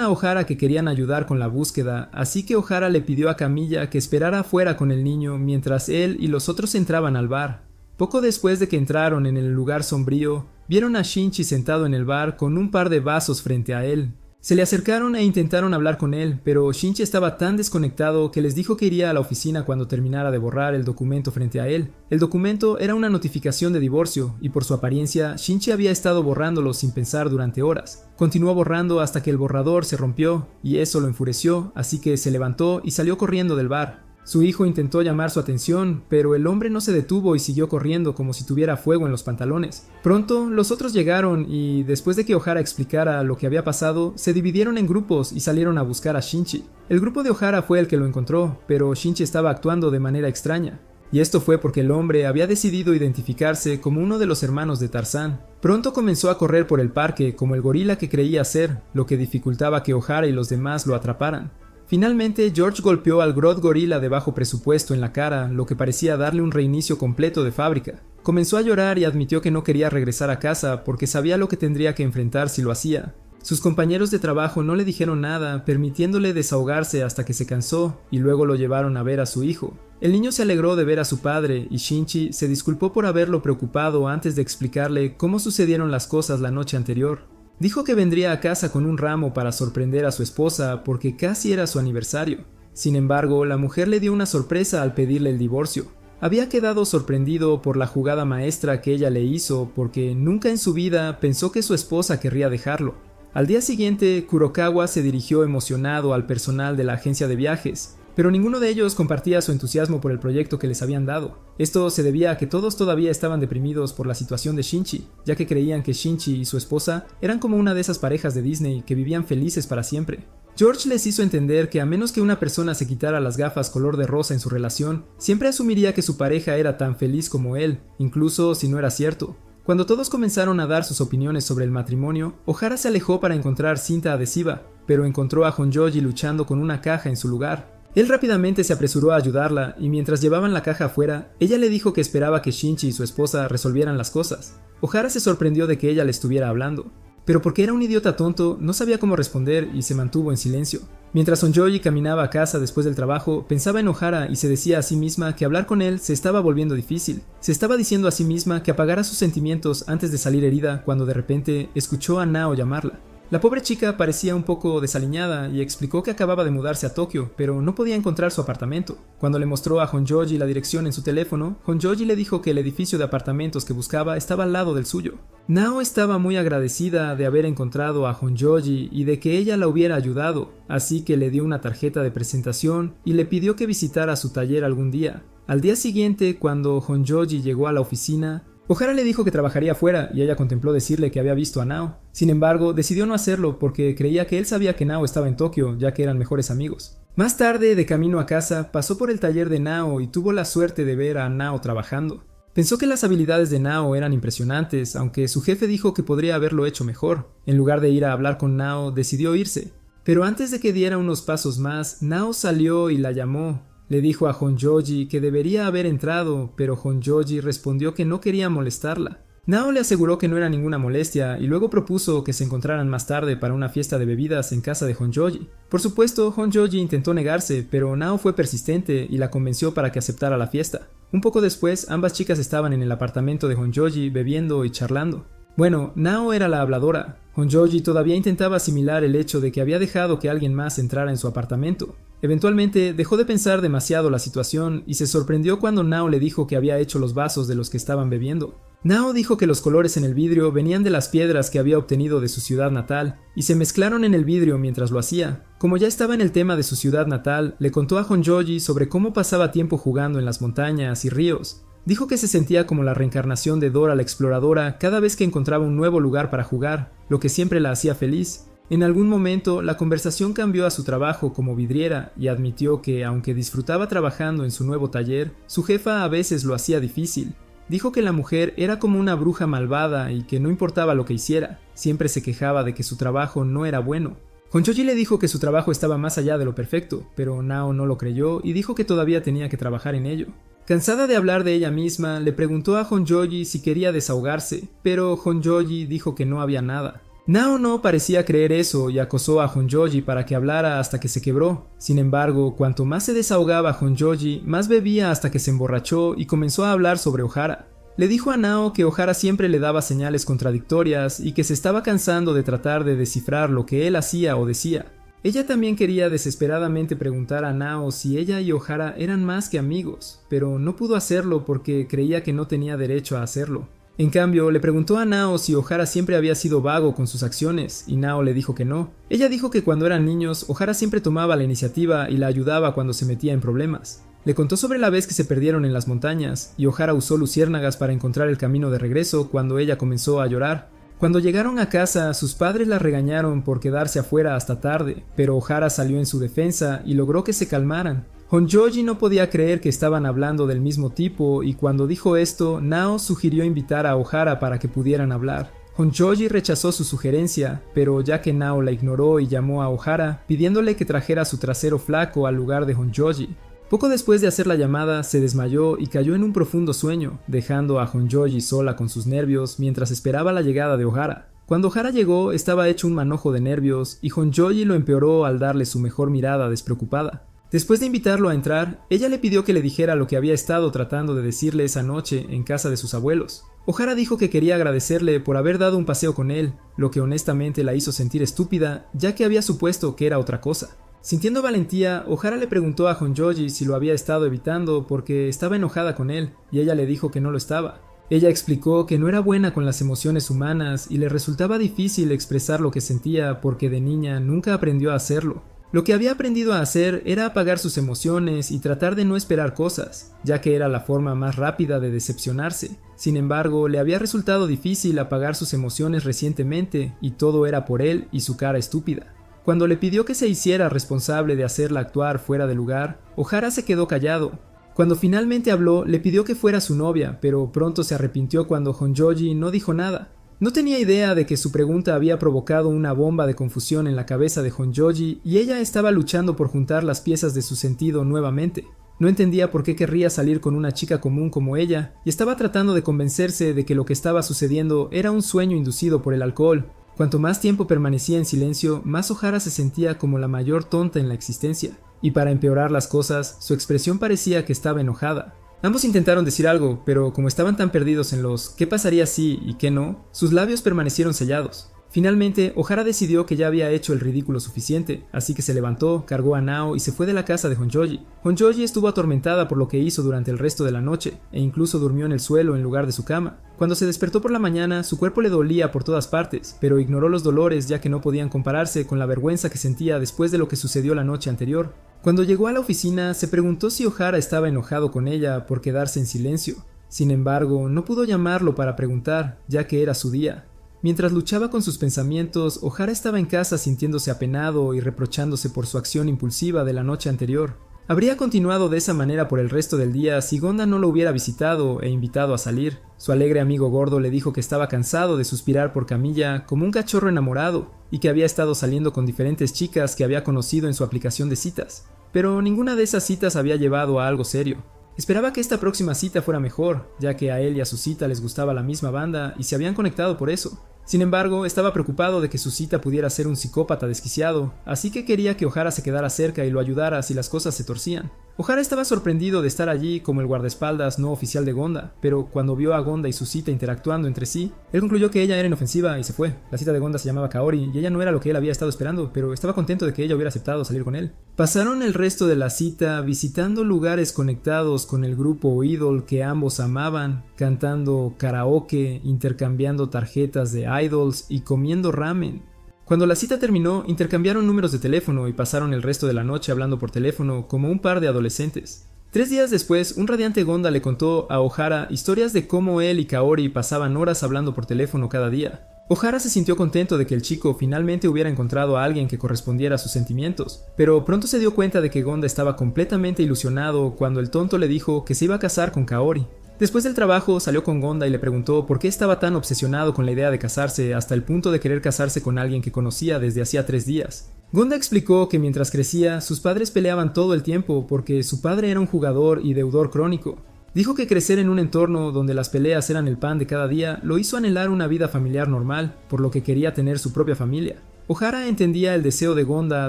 a Ohara que querían ayudar con la búsqueda, así que Ohara le pidió a Kamiya que esperara afuera con el niño mientras él y los otros entraban al bar. Poco después de que entraron en el lugar sombrío, vieron a Shinji sentado en el bar con un par de vasos frente a él. Se le acercaron e intentaron hablar con él, pero Shinji estaba tan desconectado que les dijo que iría a la oficina cuando terminara de borrar el documento frente a él. El documento era una notificación de divorcio, y por su apariencia, Shinji había estado borrándolo sin pensar durante horas. Continuó borrando hasta que el borrador se rompió, y eso lo enfureció, así que se levantó y salió corriendo del bar. Su hijo intentó llamar su atención, pero el hombre no se detuvo y siguió corriendo como si tuviera fuego en los pantalones. Pronto, los otros llegaron y, después de que Ohara explicara lo que había pasado, se dividieron en grupos y salieron a buscar a Shinji. El grupo de Ohara fue el que lo encontró, pero Shinji estaba actuando de manera extraña. y esto fue porque el hombre había decidido identificarse como uno de los hermanos de Tarzán. Pronto comenzó a correr por el parque como el gorila que creía ser, lo que dificultaba que O'Hara y los demás lo atraparan. Finalmente, George golpeó al Grodd gorila de bajo presupuesto en la cara, lo que parecía darle un reinicio completo de fábrica. Comenzó a llorar y admitió que no quería regresar a casa porque sabía lo que tendría que enfrentar si lo hacía. Sus compañeros de trabajo no le dijeron nada, permitiéndole desahogarse hasta que se cansó, y luego lo llevaron a ver a su hijo. El niño se alegró de ver a su padre, y Shinji se disculpó por haberlo preocupado antes de explicarle cómo sucedieron las cosas la noche anterior. Dijo que vendría a casa con un ramo para sorprender a su esposa porque casi era su aniversario. Sin embargo, la mujer le dio una sorpresa al pedirle el divorcio. Había quedado sorprendido por la jugada maestra que ella le hizo porque nunca en su vida pensó que su esposa querría dejarlo. Al día siguiente, Kurokawa se dirigió emocionado al personal de la agencia de viajes, pero ninguno de ellos compartía su entusiasmo por el proyecto que les habían dado. Esto se debía a que todos todavía estaban deprimidos por la situación de Shinji, ya que creían que Shinji y su esposa eran como una de esas parejas de Disney que vivían felices para siempre. George les hizo entender que a menos que una persona se quitara las gafas color de rosa en su relación, siempre asumiría que su pareja era tan feliz como él, incluso si no era cierto. Cuando todos comenzaron a dar sus opiniones sobre el matrimonio, O'Hara se alejó para encontrar cinta adhesiva, pero encontró a Honjoji luchando con una caja en su lugar. Él rápidamente se apresuró a ayudarla, y mientras llevaban la caja afuera, ella le dijo que esperaba que Shinji y su esposa resolvieran las cosas. O'Hara se sorprendió de que ella le estuviera hablando, pero porque era un idiota tonto, no sabía cómo responder y se mantuvo en silencio. Mientras Honjoji caminaba a casa después del trabajo, pensaba en O'Hara y se decía a sí misma que hablar con él se estaba volviendo difícil. Se estaba diciendo a sí misma que apagara sus sentimientos antes de salir herida cuando de repente escuchó a Nao llamarla. La pobre chica parecía un poco desaliñada y explicó que acababa de mudarse a Tokio, pero no podía encontrar su apartamento. Cuando le mostró a Honjoji la dirección en su teléfono, Honjoji le dijo que el edificio de apartamentos que buscaba estaba al lado del suyo. Nao estaba muy agradecida de haber encontrado a Honjoji y de que ella la hubiera ayudado, así que le dio una tarjeta de presentación y le pidió que visitara su taller algún día. Al día siguiente, cuando Honjoji llegó a la oficina, O'Hara le dijo que trabajaría afuera y ella contempló decirle que había visto a Nao. Sin embargo, decidió no hacerlo porque creía que él sabía que Nao estaba en Tokio, ya que eran mejores amigos. Más tarde, de camino a casa, pasó por el taller de Nao y tuvo la suerte de ver a Nao trabajando. Pensó que las habilidades de Nao eran impresionantes, aunque su jefe dijo que podría haberlo hecho mejor. En lugar de ir a hablar con Nao, decidió irse. Pero antes de que diera unos pasos más, Nao salió y la llamó. Le dijo a Honjoji que debería haber entrado, pero Honjoji respondió que no quería molestarla. Nao le aseguró que no era ninguna molestia y luego propuso que se encontraran más tarde para una fiesta de bebidas en casa de Honjoji. Por supuesto, Honjoji intentó negarse, pero Nao fue persistente y la convenció para que aceptara la fiesta. Un poco después, ambas chicas estaban en el apartamento de Honjoji bebiendo y charlando. Bueno, Nao era la habladora. Honjoji todavía intentaba asimilar el hecho de que había dejado que alguien más entrara en su apartamento. Eventualmente dejó de pensar demasiado la situación y se sorprendió cuando Nao le dijo que había hecho los vasos de los que estaban bebiendo. Nao dijo que los colores en el vidrio venían de las piedras que había obtenido de su ciudad natal y se mezclaron en el vidrio mientras lo hacía. Como ya estaba en el tema de su ciudad natal, le contó a Honjoji sobre cómo pasaba tiempo jugando en las montañas y ríos. Dijo que se sentía como la reencarnación de Dora la exploradora cada vez que encontraba un nuevo lugar para jugar, lo que siempre la hacía feliz. En algún momento, la conversación cambió a su trabajo como vidriera y admitió que, aunque disfrutaba trabajando en su nuevo taller, su jefa a veces lo hacía difícil. Dijo que la mujer era como una bruja malvada y que no importaba lo que hiciera, siempre se quejaba de que su trabajo no era bueno. Honjoji le dijo que su trabajo estaba más allá de lo perfecto, pero Nao no lo creyó y dijo que todavía tenía que trabajar en ello. Cansada de hablar de ella misma, le preguntó a Honjoji si quería desahogarse, pero Honjoji dijo que no había nada. Nao no parecía creer eso y acosó a Honjoji para que hablara hasta que se quebró. Sin embargo, cuanto más se desahogaba Honjoji, más bebía hasta que se emborrachó y comenzó a hablar sobre O'Hara. Le dijo a Nao que O'Hara siempre le daba señales contradictorias y que se estaba cansando de tratar de descifrar lo que él hacía o decía. Ella también quería desesperadamente preguntar a Nao si ella y O'Hara eran más que amigos, pero no pudo hacerlo porque creía que no tenía derecho a hacerlo. En cambio, le preguntó a Nao si O'Hara siempre había sido vago con sus acciones, y Nao le dijo que no. Ella dijo que cuando eran niños, O'Hara siempre tomaba la iniciativa y la ayudaba cuando se metía en problemas. Le contó sobre la vez que se perdieron en las montañas, y O'Hara usó luciérnagas para encontrar el camino de regreso cuando ella comenzó a llorar. Cuando llegaron a casa, sus padres la regañaron por quedarse afuera hasta tarde, pero O'Hara salió en su defensa y logró que se calmaran. Honjoji no podía creer que estaban hablando del mismo tipo y cuando dijo esto, Nao sugirió invitar a Ohara para que pudieran hablar. Honjoji rechazó su sugerencia, pero ya que Nao la ignoró y llamó a Ohara, pidiéndole que trajera su trasero flaco al lugar de Honjoji. Poco después de hacer la llamada, se desmayó y cayó en un profundo sueño, dejando a Honjoji sola con sus nervios mientras esperaba la llegada de Ohara. Cuando Ohara llegó, estaba hecho un manojo de nervios y Honjoji lo empeoró al darle su mejor mirada despreocupada. Después de invitarlo a entrar, ella le pidió que le dijera lo que había estado tratando de decirle esa noche en casa de sus abuelos. Ohara dijo que quería agradecerle por haber dado un paseo con él, lo que honestamente la hizo sentir estúpida, ya que había supuesto que era otra cosa. Sintiendo valentía, Ohara le preguntó a Honjoji si lo había estado evitando porque estaba enojada con él, y ella le dijo que no lo estaba. Ella explicó que no era buena con las emociones humanas y le resultaba difícil expresar lo que sentía porque de niña nunca aprendió a hacerlo. Lo que había aprendido a hacer era apagar sus emociones y tratar de no esperar cosas, ya que era la forma más rápida de decepcionarse. Sin embargo, le había resultado difícil apagar sus emociones recientemente y todo era por él y su cara estúpida. Cuando le pidió que se hiciera responsable de hacerla actuar fuera de lugar, Ohara se quedó callado. Cuando finalmente habló, le pidió que fuera su novia, pero pronto se arrepintió cuando Honjoji no dijo nada. No tenía idea de que su pregunta había provocado una bomba de confusión en la cabeza de Honjoji y ella estaba luchando por juntar las piezas de su sentido nuevamente. No entendía por qué querría salir con una chica común como ella y estaba tratando de convencerse de que lo que estaba sucediendo era un sueño inducido por el alcohol. Cuanto más tiempo permanecía en silencio, más Ohara se sentía como la mayor tonta en la existencia. Y para empeorar las cosas, su expresión parecía que estaba enojada. Ambos intentaron decir algo, pero como estaban tan perdidos en los ¿qué pasaría si y qué no?, sus labios permanecieron sellados. Finalmente, Ohara decidió que ya había hecho el ridículo suficiente, así que se levantó, cargó a Nao y se fue de la casa de Honjoji. Honjoji estuvo atormentada por lo que hizo durante el resto de la noche, e incluso durmió en el suelo en lugar de su cama. Cuando se despertó por la mañana, su cuerpo le dolía por todas partes, pero ignoró los dolores ya que no podían compararse con la vergüenza que sentía después de lo que sucedió la noche anterior. Cuando llegó a la oficina, se preguntó si Ohara estaba enojado con ella por quedarse en silencio. Sin embargo, no pudo llamarlo para preguntar, ya que era su día. Mientras luchaba con sus pensamientos, Ohara estaba en casa sintiéndose apenado y reprochándose por su acción impulsiva de la noche anterior. Habría continuado de esa manera por el resto del día si Gonda no lo hubiera visitado e invitado a salir. Su alegre amigo gordo le dijo que estaba cansado de suspirar por Camilla como un cachorro enamorado y que había estado saliendo con diferentes chicas que había conocido en su aplicación de citas. Pero ninguna de esas citas había llevado a algo serio. Esperaba que esta próxima cita fuera mejor, ya que a él y a su cita les gustaba la misma banda y se habían conectado por eso. Sin embargo, estaba preocupado de que su cita pudiera ser un psicópata desquiciado, así que quería que Ohara se quedara cerca y lo ayudara si las cosas se torcían. Ohara estaba sorprendido de estar allí como el guardaespaldas no oficial de Gonda, pero cuando vio a Gonda y su cita interactuando entre sí, él concluyó que ella era inofensiva y se fue. La cita de Gonda se llamaba Kaori y ella no era lo que él había estado esperando, pero estaba contento de que ella hubiera aceptado salir con él. Pasaron el resto de la cita visitando lugares conectados con el grupo Idol que ambos amaban, cantando karaoke, intercambiando tarjetas de idols y comiendo ramen. Cuando la cita terminó, intercambiaron números de teléfono y pasaron el resto de la noche hablando por teléfono como un par de adolescentes. 3 días después, un radiante Gonda le contó a Ohara historias de cómo él y Kaori pasaban horas hablando por teléfono cada día. Ohara se sintió contento de que el chico finalmente hubiera encontrado a alguien que correspondiera a sus sentimientos, pero pronto se dio cuenta de que Gonda estaba completamente ilusionado cuando el tonto le dijo que se iba a casar con Kaori. Después del trabajo salió con Gonda y le preguntó por qué estaba tan obsesionado con la idea de casarse hasta el punto de querer casarse con alguien que conocía desde hacía 3 días. Gonda explicó que mientras crecía, sus padres peleaban todo el tiempo porque su padre era un jugador y deudor crónico. Dijo que crecer en un entorno donde las peleas eran el pan de cada día lo hizo anhelar una vida familiar normal, por lo que quería tener su propia familia. Ohara entendía el deseo de Gonda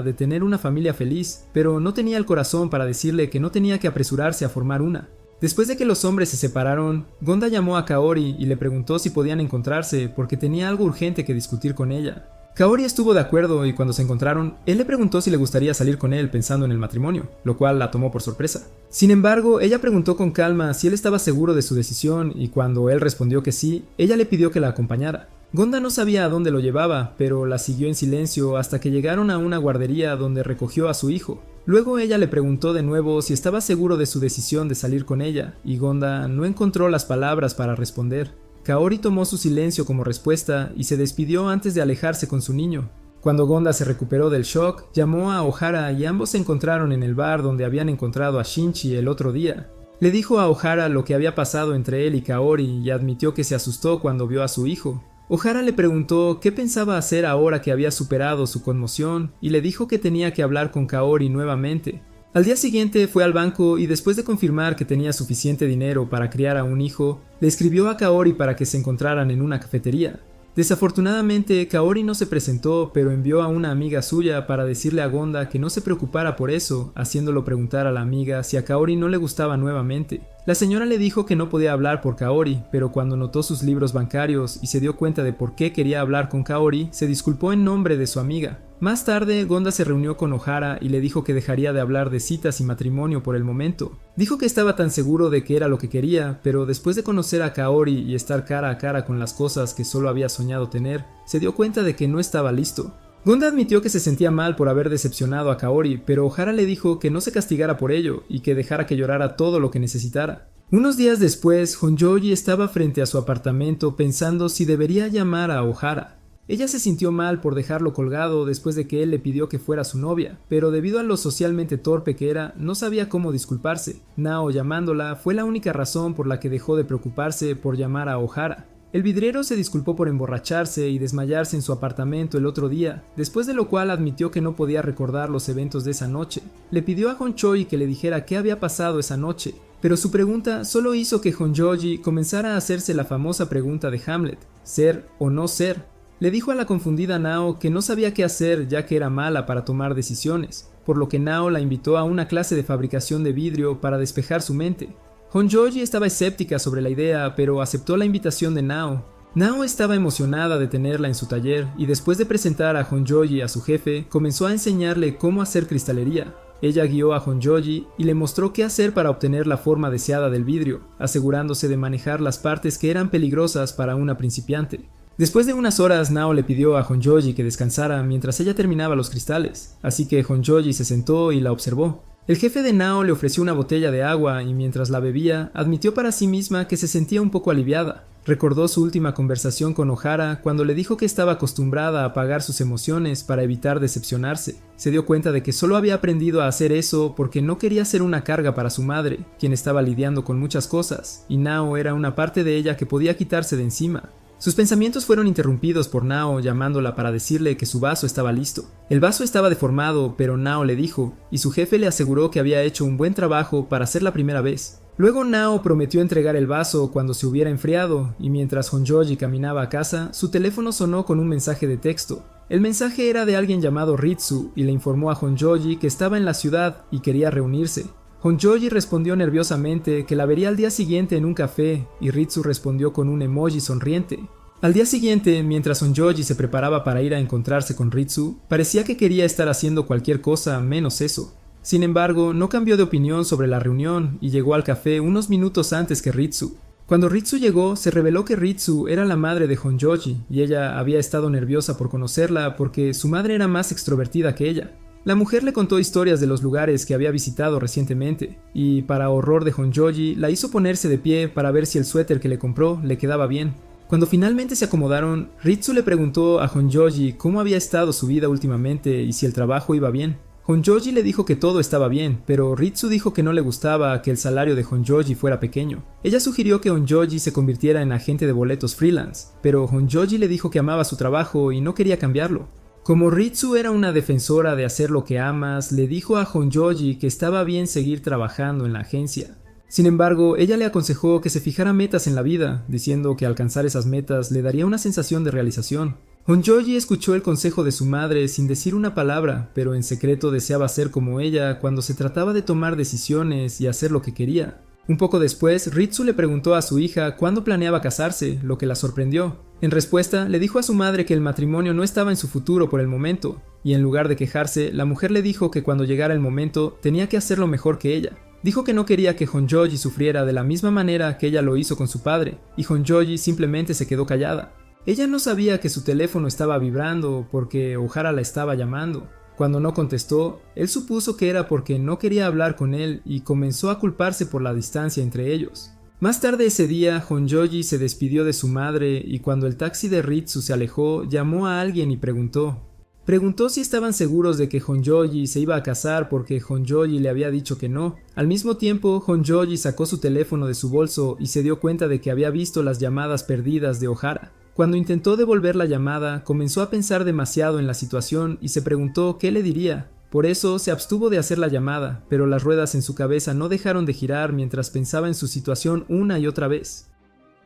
de tener una familia feliz, pero no tenía el corazón para decirle que no tenía que apresurarse a formar una. Después de que los hombres se separaron, Gonda llamó a Kaori y le preguntó si podían encontrarse porque tenía algo urgente que discutir con ella. Kaori estuvo de acuerdo y cuando se encontraron, él le preguntó si le gustaría salir con él pensando en el matrimonio, lo cual la tomó por sorpresa. Sin embargo, ella preguntó con calma si él estaba seguro de su decisión y cuando él respondió que sí, ella le pidió que la acompañara. Gonda no sabía a dónde lo llevaba, pero la siguió en silencio hasta que llegaron a una guardería donde recogió a su hijo. Luego ella le preguntó de nuevo si estaba seguro de su decisión de salir con ella, y Gonda no encontró las palabras para responder. Kaori tomó su silencio como respuesta y se despidió antes de alejarse con su niño. Cuando Gonda se recuperó del shock, llamó a Ohara y ambos se encontraron en el bar donde habían encontrado a Shinji el otro día. Le dijo a Ohara lo que había pasado entre él y Kaori y admitió que se asustó cuando vio a su hijo. Ohara le preguntó qué pensaba hacer ahora que había superado su conmoción y le dijo que tenía que hablar con Kaori nuevamente. Al día siguiente fue al banco y después de confirmar que tenía suficiente dinero para criar a un hijo, le escribió a Kaori para que se encontraran en una cafetería. Desafortunadamente, Kaori no se presentó, pero envió a una amiga suya para decirle a Gonda que no se preocupara por eso, haciéndolo preguntar a la amiga si a Kaori no le gustaba nuevamente. La señora le dijo que no podía hablar por Kaori, pero cuando notó sus libros bancarios y se dio cuenta de por qué quería hablar con Kaori, se disculpó en nombre de su amiga. Más tarde, Gonda se reunió con Ohara y le dijo que dejaría de hablar de citas y matrimonio por el momento. Dijo que estaba tan seguro de que era lo que quería, pero después de conocer a Kaori y estar cara a cara con las cosas que solo había soñado tener, se dio cuenta de que no estaba listo. Gonda admitió que se sentía mal por haber decepcionado a Kaori, pero Ohara le dijo que no se castigara por ello y que dejara que llorara todo lo que necesitara. Unos días después, Honjoji estaba frente a su apartamento pensando si debería llamar a Ohara. Ella se sintió mal por dejarlo colgado después de que él le pidió que fuera su novia, pero debido a lo socialmente torpe que era, no sabía cómo disculparse. Nao llamándola fue la única razón por la que dejó de preocuparse por llamar a Ohara. El vidriero se disculpó por emborracharse y desmayarse en su apartamento el otro día, después de lo cual admitió que no podía recordar los eventos de esa noche. Le pidió a Honchoi que le dijera qué había pasado esa noche, pero su pregunta solo hizo que Honjoji comenzara a hacerse la famosa pregunta de Hamlet, ¿ser o no ser? Le dijo a la confundida Nao que no sabía qué hacer ya que era mala para tomar decisiones, por lo que Nao la invitó a una clase de fabricación de vidrio para despejar su mente. Honjoji estaba escéptica sobre la idea, pero aceptó la invitación de Nao. Nao estaba emocionada de tenerla en su taller y después de presentar a Honjoji a su jefe, comenzó a enseñarle cómo hacer cristalería. Ella guió a Honjoji y le mostró qué hacer para obtener la forma deseada del vidrio, asegurándose de manejar las partes que eran peligrosas para una principiante. Después de unas horas, Nao le pidió a Honjoji que descansara mientras ella terminaba los cristales, así que Honjoji se sentó y la observó. El jefe de Nao le ofreció una botella de agua y mientras la bebía, admitió para sí misma que se sentía un poco aliviada. Recordó su última conversación con Ohara cuando le dijo que estaba acostumbrada a apagar sus emociones para evitar decepcionarse. Se dio cuenta de que solo había aprendido a hacer eso porque no quería ser una carga para su madre, quien estaba lidiando con muchas cosas, y Nao era una parte de ella que podía quitarse de encima. Sus pensamientos fueron interrumpidos por Nao llamándola para decirle que su vaso estaba listo. El vaso estaba deformado, pero Nao le dijo, y su jefe le aseguró que había hecho un buen trabajo para ser la primera vez. Luego Nao prometió entregar el vaso cuando se hubiera enfriado, y mientras Honjoji caminaba a casa, su teléfono sonó con un mensaje de texto. El mensaje era de alguien llamado Ritsu y le informó a Honjoji que estaba en la ciudad y quería reunirse. Honjoji respondió nerviosamente que la vería al día siguiente en un café y Ritsu respondió con un emoji sonriente. Al día siguiente, mientras Honjoji se preparaba para ir a encontrarse con Ritsu, parecía que quería estar haciendo cualquier cosa menos eso. Sin embargo, no cambió de opinión sobre la reunión y llegó al café unos minutos antes que Ritsu. Cuando Ritsu llegó, se reveló que Ritsu era la madre de Honjoji y ella había estado nerviosa por conocerla porque su madre era más extrovertida que ella. La mujer le contó historias de los lugares que había visitado recientemente, y para horror de Honjoji, la hizo ponerse de pie para ver si el suéter que le compró le quedaba bien. Cuando finalmente se acomodaron, Ritsu le preguntó a Honjoji cómo había estado su vida últimamente y si el trabajo iba bien. Honjoji le dijo que todo estaba bien, pero Ritsu dijo que no le gustaba que el salario de Honjoji fuera pequeño. Ella sugirió que Honjoji se convirtiera en agente de boletos freelance, pero Honjoji le dijo que amaba su trabajo y no quería cambiarlo. Como Ritsu era una defensora de hacer lo que amas, le dijo a Honjoji que estaba bien seguir trabajando en la agencia. Sin embargo, ella le aconsejó que se fijara metas en la vida, diciendo que alcanzar esas metas le daría una sensación de realización. Honjoji escuchó el consejo de su madre sin decir una palabra, pero en secreto deseaba ser como ella cuando se trataba de tomar decisiones y hacer lo que quería. Un poco después, Ritsu le preguntó a su hija cuándo planeaba casarse, lo que la sorprendió. En respuesta, le dijo a su madre que el matrimonio no estaba en su futuro por el momento, y en lugar de quejarse, la mujer le dijo que cuando llegara el momento tenía que hacerlo mejor que ella. Dijo que no quería que Honjoji sufriera de la misma manera que ella lo hizo con su padre, y Honjoji simplemente se quedó callada. Ella no sabía que su teléfono estaba vibrando porque Ohara la estaba llamando. Cuando no contestó, él supuso que era porque no quería hablar con él y comenzó a culparse por la distancia entre ellos. Más tarde ese día, Honjoji se despidió de su madre y cuando el taxi de Ritsu se alejó, llamó a alguien y preguntó: Preguntó si estaban seguros de que Honjoji se iba a casar porque Honjoji le había dicho que no. Al mismo tiempo, Honjoji sacó su teléfono de su bolso y se dio cuenta de que había visto las llamadas perdidas de Ohara. Cuando intentó devolver la llamada, comenzó a pensar demasiado en la situación y se preguntó qué le diría. Por eso se abstuvo de hacer la llamada, pero las ruedas en su cabeza no dejaron de girar mientras pensaba en su situación una y otra vez.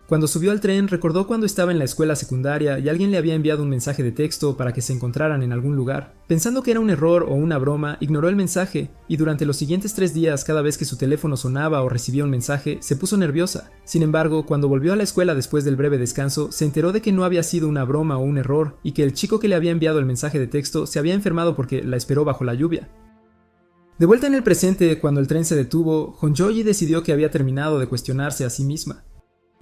Cuando subió al tren, recordó cuando estaba en la escuela secundaria y alguien le había enviado un mensaje de texto para que se encontraran en algún lugar. Pensando que era un error o una broma, ignoró el mensaje y durante los siguientes 3 días, cada vez que su teléfono sonaba o recibía un mensaje, se puso nerviosa. Sin embargo, cuando volvió a la escuela después del breve descanso, se enteró de que no había sido una broma o un error y que el chico que le había enviado el mensaje de texto se había enfermado porque la esperó bajo la lluvia. De vuelta en el presente, cuando el tren se detuvo, Honjoji decidió que había terminado de cuestionarse a sí misma.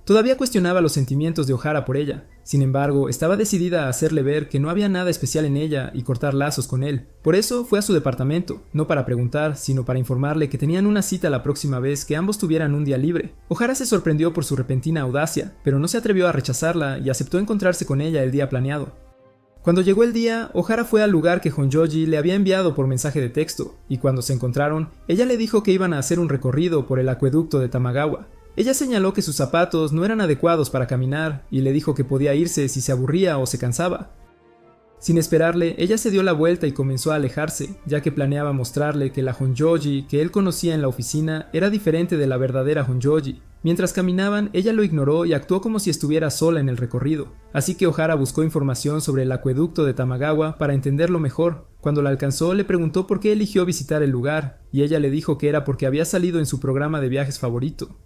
Todavía cuestionaba los sentimientos de Ohara por ella, sin embargo, estaba decidida a hacerle ver que no había nada especial en ella y cortar lazos con él. Por eso fue a su departamento, no para preguntar, sino para informarle que tenían una cita la próxima vez que ambos tuvieran un día libre. Ohara se sorprendió por su repentina audacia, pero no se atrevió a rechazarla y aceptó encontrarse con ella el día planeado. Cuando llegó el día, Ohara fue al lugar que Honjoji le había enviado por mensaje de texto, y cuando se encontraron, ella le dijo que iban a hacer un recorrido por el acueducto de Tamagawa. Ella señaló que sus zapatos no eran adecuados para caminar y le dijo que podía irse si se aburría o se cansaba. Sin esperarle, ella se dio la vuelta y comenzó a alejarse, ya que planeaba mostrarle que la Honjoji que él conocía en la oficina era diferente de la verdadera Honjoji. Mientras caminaban, ella lo ignoró y actuó como si estuviera sola en el recorrido. Así que Ohara buscó información sobre el acueducto de Tamagawa para entenderlo mejor. Cuando la alcanzó, le preguntó por qué eligió visitar el lugar, y ella le dijo que era porque había salido en su programa de viajes favorito.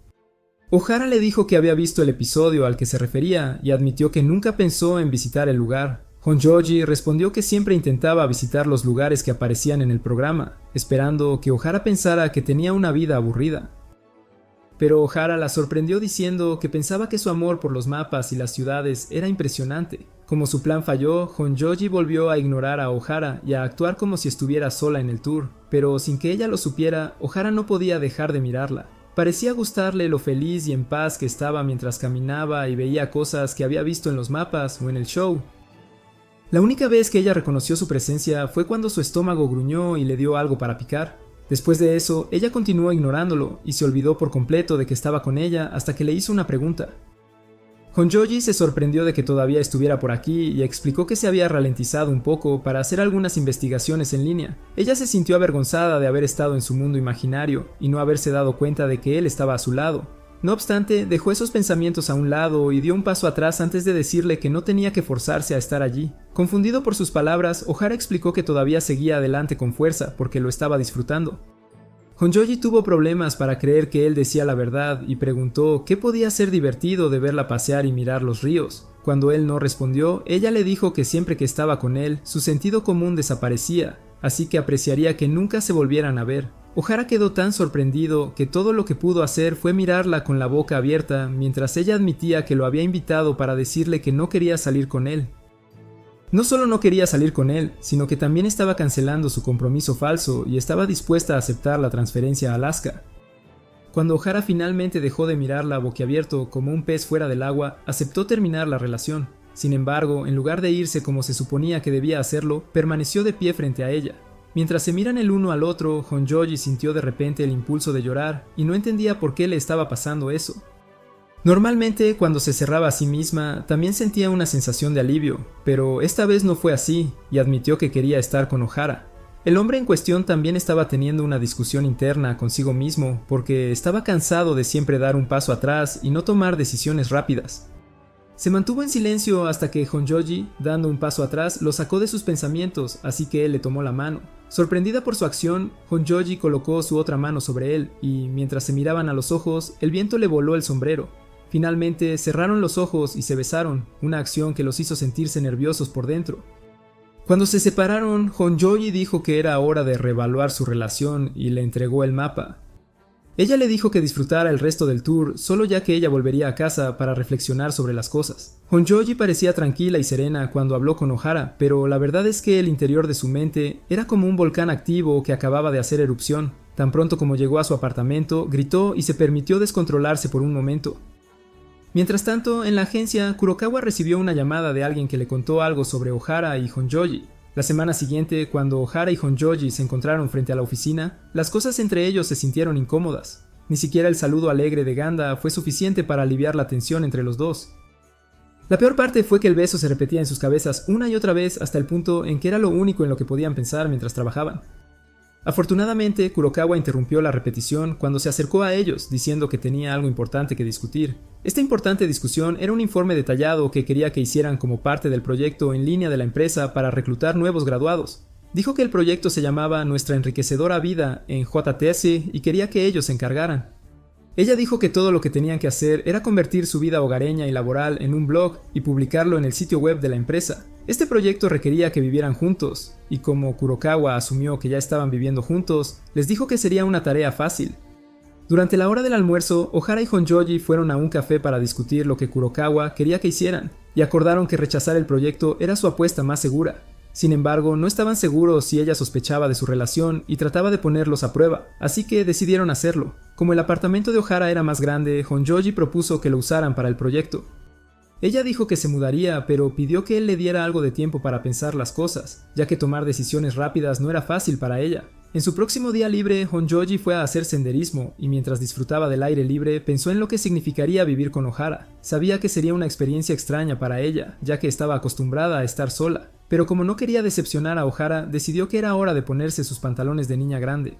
Ohara le dijo que había visto el episodio al que se refería y admitió que nunca pensó en visitar el lugar. Honjoji respondió que siempre intentaba visitar los lugares que aparecían en el programa, esperando que Ohara pensara que tenía una vida aburrida. Pero Ohara la sorprendió diciendo que pensaba que su amor por los mapas y las ciudades era impresionante. Como su plan falló, Honjoji volvió a ignorar a Ohara y a actuar como si estuviera sola en el tour, pero sin que ella lo supiera, Ohara no podía dejar de mirarla. Parecía gustarle lo feliz y en paz que estaba mientras caminaba y veía cosas que había visto en los mapas o en el show. La única vez que ella reconoció su presencia fue cuando su estómago gruñó y le dio algo para picar. Después de eso, ella continuó ignorándolo y se olvidó por completo de que estaba con ella hasta que le hizo una pregunta. Honjoji se sorprendió de que todavía estuviera por aquí y explicó que se había ralentizado un poco para hacer algunas investigaciones en línea. Ella se sintió avergonzada de haber estado en su mundo imaginario y no haberse dado cuenta de que él estaba a su lado. No obstante, dejó esos pensamientos a un lado y dio un paso atrás antes de decirle que no tenía que forzarse a estar allí. Confundido por sus palabras, Ohara explicó que todavía seguía adelante con fuerza porque lo estaba disfrutando. Honjoji tuvo problemas para creer que él decía la verdad y preguntó qué podía ser divertido de verla pasear y mirar los ríos. Cuando él no respondió, ella le dijo que siempre que estaba con él, su sentido común desaparecía, así que apreciaría que nunca se volvieran a ver. Ohara quedó tan sorprendido que todo lo que pudo hacer fue mirarla con la boca abierta mientras ella admitía que lo había invitado para decirle que no quería salir con él. No solo no quería salir con él, sino que también estaba cancelando su compromiso falso y estaba dispuesta a aceptar la transferencia a Alaska. Cuando Ohara finalmente dejó de mirarla boquiabierto como un pez fuera del agua, aceptó terminar la relación. Sin embargo, en lugar de irse como se suponía que debía hacerlo, permaneció de pie frente a ella. Mientras se miran el uno al otro, Honjoji sintió de repente el impulso de llorar y no entendía por qué le estaba pasando eso. Normalmente, cuando se cerraba a sí misma, también sentía una sensación de alivio, pero esta vez no fue así, y admitió que quería estar con Ohara. El hombre en cuestión también estaba teniendo una discusión interna consigo mismo, porque estaba cansado de siempre dar un paso atrás y no tomar decisiones rápidas. Se mantuvo en silencio hasta que Honjoji, dando un paso atrás, lo sacó de sus pensamientos, así que él le tomó la mano. Sorprendida por su acción, Honjoji colocó su otra mano sobre él, y mientras se miraban a los ojos, el viento le voló el sombrero. Finalmente cerraron los ojos y se besaron, una acción que los hizo sentirse nerviosos por dentro. Cuando se separaron, Honjoji dijo que era hora de reevaluar su relación y le entregó el mapa. Ella le dijo que disfrutara el resto del tour, solo ya que ella volvería a casa para reflexionar sobre las cosas. Honjoji parecía tranquila y serena cuando habló con Ohara, pero la verdad es que el interior de su mente era como un volcán activo que acababa de hacer erupción. Tan pronto como llegó a su apartamento, gritó y se permitió descontrolarse por un momento. Mientras tanto, en la agencia, Kurokawa recibió una llamada de alguien que le contó algo sobre Ohara y Honjoji. La semana siguiente, cuando Ohara y Honjoji se encontraron frente a la oficina, las cosas entre ellos se sintieron incómodas. Ni siquiera el saludo alegre de Ganda fue suficiente para aliviar la tensión entre los dos. La peor parte fue que el beso se repetía en sus cabezas una y otra vez hasta el punto en que era lo único en lo que podían pensar mientras trabajaban. Afortunadamente, Kurokawa interrumpió la repetición cuando se acercó a ellos, diciendo que tenía algo importante que discutir. Esta importante discusión era un informe detallado que quería que hicieran como parte del proyecto en línea de la empresa para reclutar nuevos graduados. Dijo que el proyecto se llamaba Nuestra enriquecedora vida en JTS y quería que ellos se encargaran. Ella dijo que todo lo que tenían que hacer era convertir su vida hogareña y laboral en un blog y publicarlo en el sitio web de la empresa. Este proyecto requería que vivieran juntos, y como Kurokawa asumió que ya estaban viviendo juntos, les dijo que sería una tarea fácil. Durante la hora del almuerzo, Ohara y Honjoji fueron a un café para discutir lo que Kurokawa quería que hicieran, y acordaron que rechazar el proyecto era su apuesta más segura. Sin embargo, no estaban seguros si ella sospechaba de su relación y trataba de ponerlos a prueba, así que decidieron hacerlo. Como el apartamento de Ohara era más grande, Honjoji propuso que lo usaran para el proyecto. Ella dijo que se mudaría, pero pidió que él le diera algo de tiempo para pensar las cosas, ya que tomar decisiones rápidas no era fácil para ella. En su próximo día libre, Honjoji fue a hacer senderismo, y mientras disfrutaba del aire libre, pensó en lo que significaría vivir con Ohara. Sabía que sería una experiencia extraña para ella, ya que estaba acostumbrada a estar sola, pero como no quería decepcionar a Ohara, decidió que era hora de ponerse sus pantalones de niña grande.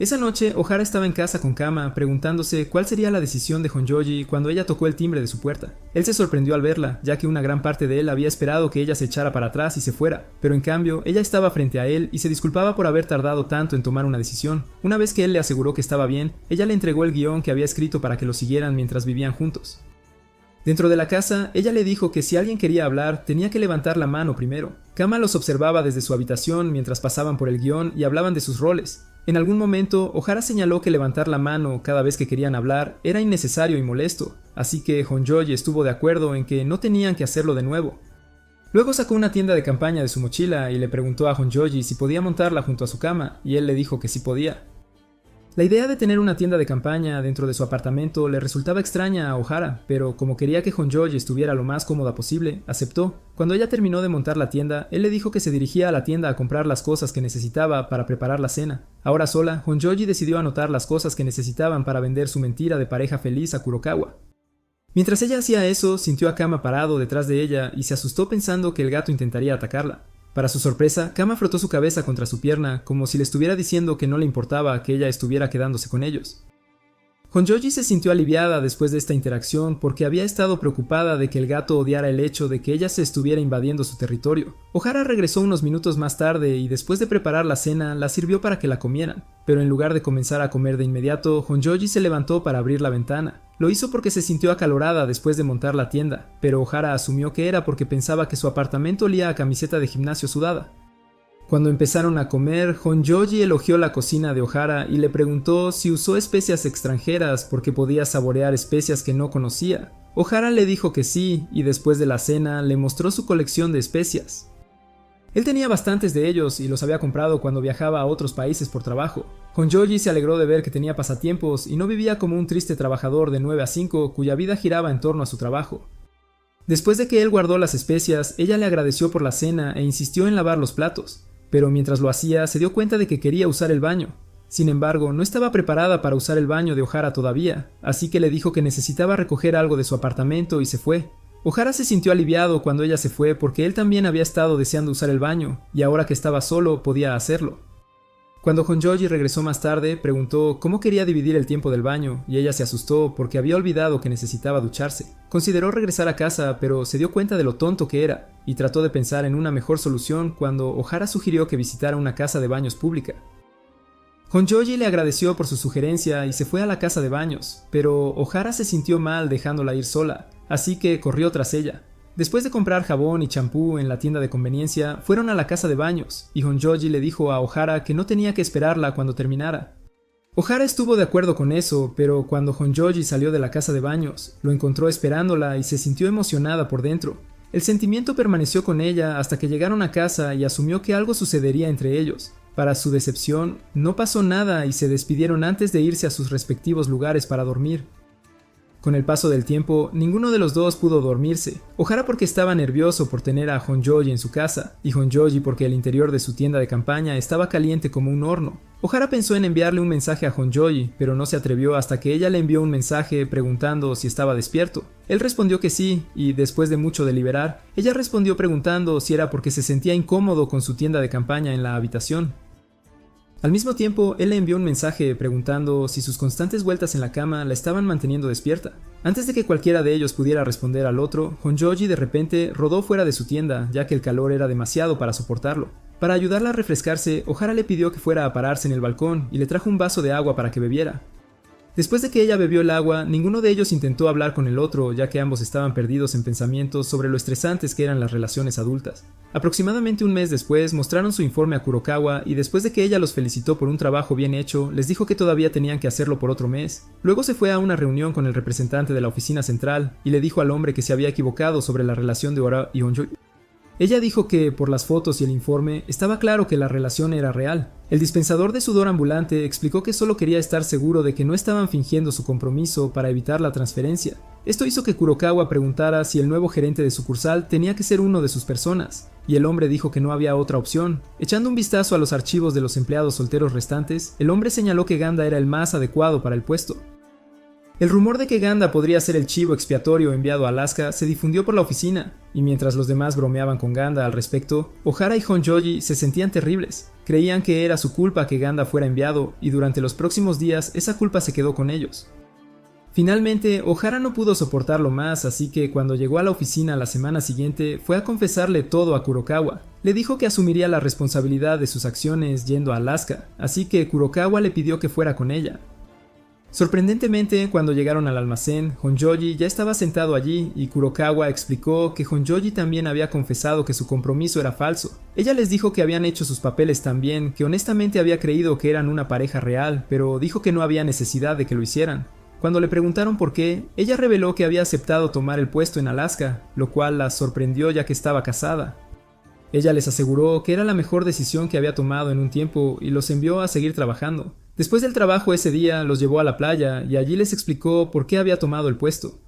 Esa noche, Ohara estaba en casa con Kama, preguntándose cuál sería la decisión de Honjoji cuando ella tocó el timbre de su puerta. Él se sorprendió al verla, ya que una gran parte de él había esperado que ella se echara para atrás y se fuera, pero en cambio, ella estaba frente a él y se disculpaba por haber tardado tanto en tomar una decisión. Una vez que él le aseguró que estaba bien, ella le entregó el guión que había escrito para que lo siguieran mientras vivían juntos. Dentro de la casa, ella le dijo que si alguien quería hablar, tenía que levantar la mano primero. Kama los observaba desde su habitación mientras pasaban por el guión y hablaban de sus roles. En algún momento, Ohara señaló que levantar la mano cada vez que querían hablar era innecesario y molesto, así que Honjoji estuvo de acuerdo en que no tenían que hacerlo de nuevo. Luego sacó una tienda de campaña de su mochila y le preguntó a Honjoji si podía montarla junto a su cama, y él le dijo que sí podía. La idea de tener una tienda de campaña dentro de su apartamento le resultaba extraña a Ohara, pero como quería que Honjoji estuviera lo más cómoda posible, aceptó. Cuando ella terminó de montar la tienda, él le dijo que se dirigía a la tienda a comprar las cosas que necesitaba para preparar la cena. Ahora sola, Honjoji decidió anotar las cosas que necesitaban para vender su mentira de pareja feliz a Kurokawa. Mientras ella hacía eso, sintió a Kama parado detrás de ella y se asustó pensando que el gato intentaría atacarla. Para su sorpresa, Kama frotó su cabeza contra su pierna, como si le estuviera diciendo que no le importaba que ella estuviera quedándose con ellos. Honjoji se sintió aliviada después de esta interacción porque había estado preocupada de que el gato odiara el hecho de que ella se estuviera invadiendo su territorio. Ohara regresó unos minutos más tarde y después de preparar la cena, la sirvió para que la comieran. Pero en lugar de comenzar a comer de inmediato, Honjoji se levantó para abrir la ventana. Lo hizo porque se sintió acalorada después de montar la tienda, pero Ohara asumió que era porque pensaba que su apartamento olía a camiseta de gimnasio sudada. Cuando empezaron a comer, Honjoji elogió la cocina de Ohara y le preguntó si usó especias extranjeras porque podía saborear especias que no conocía. Ohara le dijo que sí, y después de la cena le mostró su colección de especias. Él tenía bastantes de ellos y los había comprado cuando viajaba a otros países por trabajo. Honjoji se alegró de ver que tenía pasatiempos y no vivía como un triste trabajador de 9 a 5 cuya vida giraba en torno a su trabajo. Después de que él guardó las especias, ella le agradeció por la cena e insistió en lavar los platos. Pero mientras lo hacía, se dio cuenta de que quería usar el baño. Sin embargo, no estaba preparada para usar el baño de Ohara todavía, así que le dijo que necesitaba recoger algo de su apartamento y se fue. Ohara se sintió aliviado cuando ella se fue porque él también había estado deseando usar el baño, y ahora que estaba solo podía hacerlo. Cuando Honjoji regresó más tarde, preguntó cómo quería dividir el tiempo del baño, y ella se asustó porque había olvidado que necesitaba ducharse. Consideró regresar a casa, pero se dio cuenta de lo tonto que era, y trató de pensar en una mejor solución cuando Ohara sugirió que visitara una casa de baños pública. Honjoji le agradeció por su sugerencia y se fue a la casa de baños, pero Ohara se sintió mal dejándola ir sola, así que corrió tras ella. Después de comprar jabón y champú en la tienda de conveniencia, fueron a la casa de baños, y Honjoji le dijo a Ohara que no tenía que esperarla cuando terminara. Ohara estuvo de acuerdo con eso, pero cuando Honjoji salió de la casa de baños, lo encontró esperándola y se sintió emocionada por dentro. El sentimiento permaneció con ella hasta que llegaron a casa y asumió que algo sucedería entre ellos. Para su decepción, no pasó nada y se despidieron antes de irse a sus respectivos lugares para dormir. Con el paso del tiempo, ninguno de los dos pudo dormirse. Ohara porque estaba nervioso por tener a Honjoji en su casa, y Honjoji porque el interior de su tienda de campaña estaba caliente como un horno. Ohara pensó en enviarle un mensaje a Honjoji, pero no se atrevió hasta que ella le envió un mensaje preguntando si estaba despierto. Él respondió que sí, y después de mucho deliberar, ella respondió preguntando si era porque se sentía incómodo con su tienda de campaña en la habitación. Al mismo tiempo, él le envió un mensaje preguntando si sus constantes vueltas en la cama la estaban manteniendo despierta. Antes de que cualquiera de ellos pudiera responder al otro, Honjoji de repente rodó fuera de su tienda, ya que el calor era demasiado para soportarlo. Para ayudarla a refrescarse, Ohara le pidió que fuera a pararse en el balcón y le trajo un vaso de agua para que bebiera. Después de que ella bebió el agua, ninguno de ellos intentó hablar con el otro, ya que ambos estaban perdidos en pensamientos sobre lo estresantes que eran las relaciones adultas. Aproximadamente un mes después mostraron su informe a Kurokawa y después de que ella los felicitó por un trabajo bien hecho, les dijo que todavía tenían que hacerlo por otro mes. Luego se fue a una reunión con el representante de la oficina central y le dijo al hombre que se había equivocado sobre la relación de Ohara y Honjoji. Ella dijo que, por las fotos y el informe, estaba claro que la relación era real. El dispensador de sudor ambulante explicó que solo quería estar seguro de que no estaban fingiendo su compromiso para evitar la transferencia. Esto hizo que Kurokawa preguntara si el nuevo gerente de sucursal tenía que ser uno de sus personas, y el hombre dijo que no había otra opción. Echando un vistazo a los archivos de los empleados solteros restantes, el hombre señaló que Ganda era el más adecuado para el puesto. El rumor de que Ganda podría ser el chivo expiatorio enviado a Alaska se difundió por la oficina, y mientras los demás bromeaban con Ganda al respecto, Ohara y Honjoji se sentían terribles. Creían que era su culpa que Ganda fuera enviado, y durante los próximos días esa culpa se quedó con ellos. Finalmente, Ohara no pudo soportarlo más, así que cuando llegó a la oficina la semana siguiente, fue a confesarle todo a Kurokawa. Le dijo que asumiría la responsabilidad de sus acciones yendo a Alaska, así que Kurokawa le pidió que fuera con ella. Sorprendentemente, cuando llegaron al almacén, Honjoji ya estaba sentado allí y Kurokawa explicó que Honjoji también había confesado que su compromiso era falso. Ella les dijo que habían hecho sus papeles tan bien que honestamente había creído que eran una pareja real, pero dijo que no había necesidad de que lo hicieran. Cuando le preguntaron por qué, ella reveló que había aceptado tomar el puesto en Alaska, lo cual la sorprendió ya que estaba casada. Ella les aseguró que era la mejor decisión que había tomado en un tiempo y los envió a seguir trabajando. Después del trabajo ese día los llevó a la playa y allí les explicó por qué había tomado el puesto.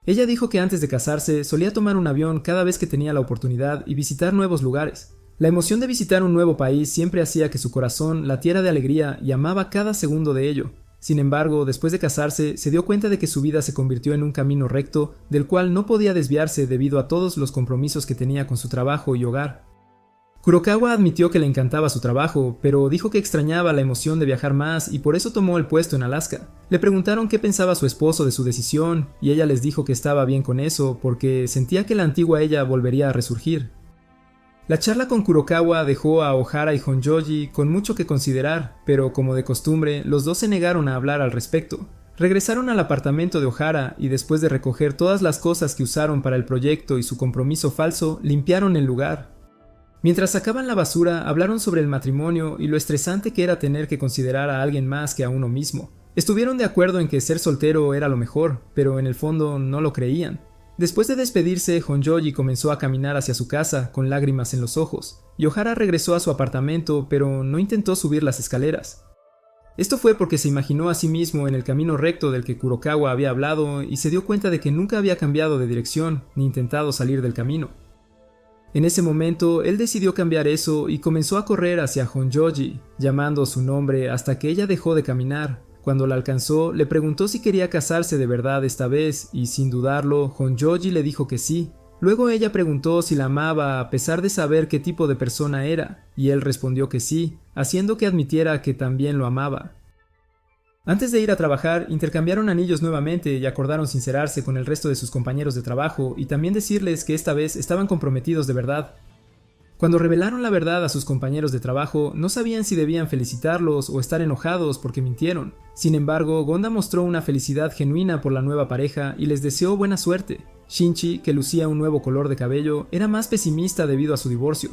Ella dijo que antes de casarse solía tomar un avión cada vez que tenía la oportunidad y visitar nuevos lugares. La emoción de visitar un nuevo país siempre hacía que su corazón latiera de alegría y amaba cada segundo de ello. Sin embargo, después de casarse, se dio cuenta de que su vida se convirtió en un camino recto del cual no podía desviarse debido a todos los compromisos que tenía con su trabajo y hogar. Kurokawa admitió que le encantaba su trabajo, pero dijo que extrañaba la emoción de viajar más y por eso tomó el puesto en Alaska. Le preguntaron qué pensaba su esposo de su decisión y ella les dijo que estaba bien con eso porque sentía que la antigua ella volvería a resurgir. La charla con Kurokawa dejó a Ohara y Honjoji con mucho que considerar, pero como de costumbre, los dos se negaron a hablar al respecto. Regresaron al apartamento de Ohara y después de recoger todas las cosas que usaron para el proyecto y su compromiso falso, limpiaron el lugar. Mientras sacaban la basura, hablaron sobre el matrimonio y lo estresante que era tener que considerar a alguien más que a uno mismo. Estuvieron de acuerdo en que ser soltero era lo mejor, pero en el fondo no lo creían. Después de despedirse, Honjoji comenzó a caminar hacia su casa con lágrimas en los ojos, y Ohara regresó a su apartamento, pero no intentó subir las escaleras. Esto fue porque se imaginó a sí mismo en el camino recto del que Kurokawa había hablado y se dio cuenta de que nunca había cambiado de dirección ni intentado salir del camino. En ese momento, él decidió cambiar eso y comenzó a correr hacia Honjoji, llamando su nombre hasta que ella dejó de caminar. Cuando la alcanzó, le preguntó si quería casarse de verdad esta vez y, sin dudarlo, Honjoji le dijo que sí. Luego ella preguntó si la amaba a pesar de saber qué tipo de persona era, y él respondió que sí, haciendo que admitiera que también lo amaba. Antes de ir a trabajar, intercambiaron anillos nuevamente y acordaron sincerarse con el resto de sus compañeros de trabajo y también decirles que esta vez estaban comprometidos de verdad. Cuando revelaron la verdad a sus compañeros de trabajo, no sabían si debían felicitarlos o estar enojados porque mintieron. Sin embargo, Gonda mostró una felicidad genuina por la nueva pareja y les deseó buena suerte. Shinchi, que lucía un nuevo color de cabello, era más pesimista debido a su divorcio.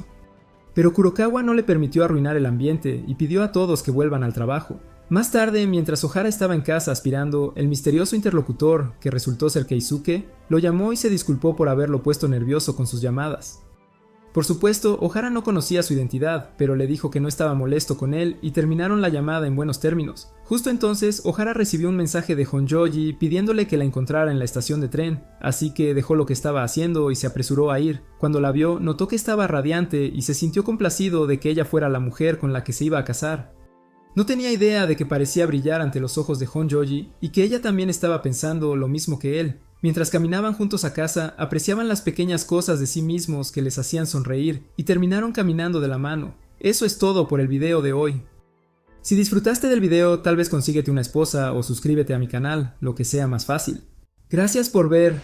Pero Kurokawa no le permitió arruinar el ambiente y pidió a todos que vuelvan al trabajo. Más tarde, mientras Ohara estaba en casa aspirando, el misterioso interlocutor, que resultó ser Keisuke, lo llamó y se disculpó por haberlo puesto nervioso con sus llamadas. Por supuesto, Ohara no conocía su identidad, pero le dijo que no estaba molesto con él y terminaron la llamada en buenos términos. Justo entonces, Ohara recibió un mensaje de Honjoji pidiéndole que la encontrara en la estación de tren, así que dejó lo que estaba haciendo y se apresuró a ir. Cuando la vio, notó que estaba radiante y se sintió complacido de que ella fuera la mujer con la que se iba a casar. No tenía idea de que parecía brillar ante los ojos de Honjoji y que ella también estaba pensando lo mismo que él. Mientras caminaban juntos a casa, apreciaban las pequeñas cosas de sí mismos que les hacían sonreír y terminaron caminando de la mano. Eso es todo por el video de hoy. Si disfrutaste del video, tal vez consíguete una esposa o suscríbete a mi canal, lo que sea más fácil. Gracias por ver.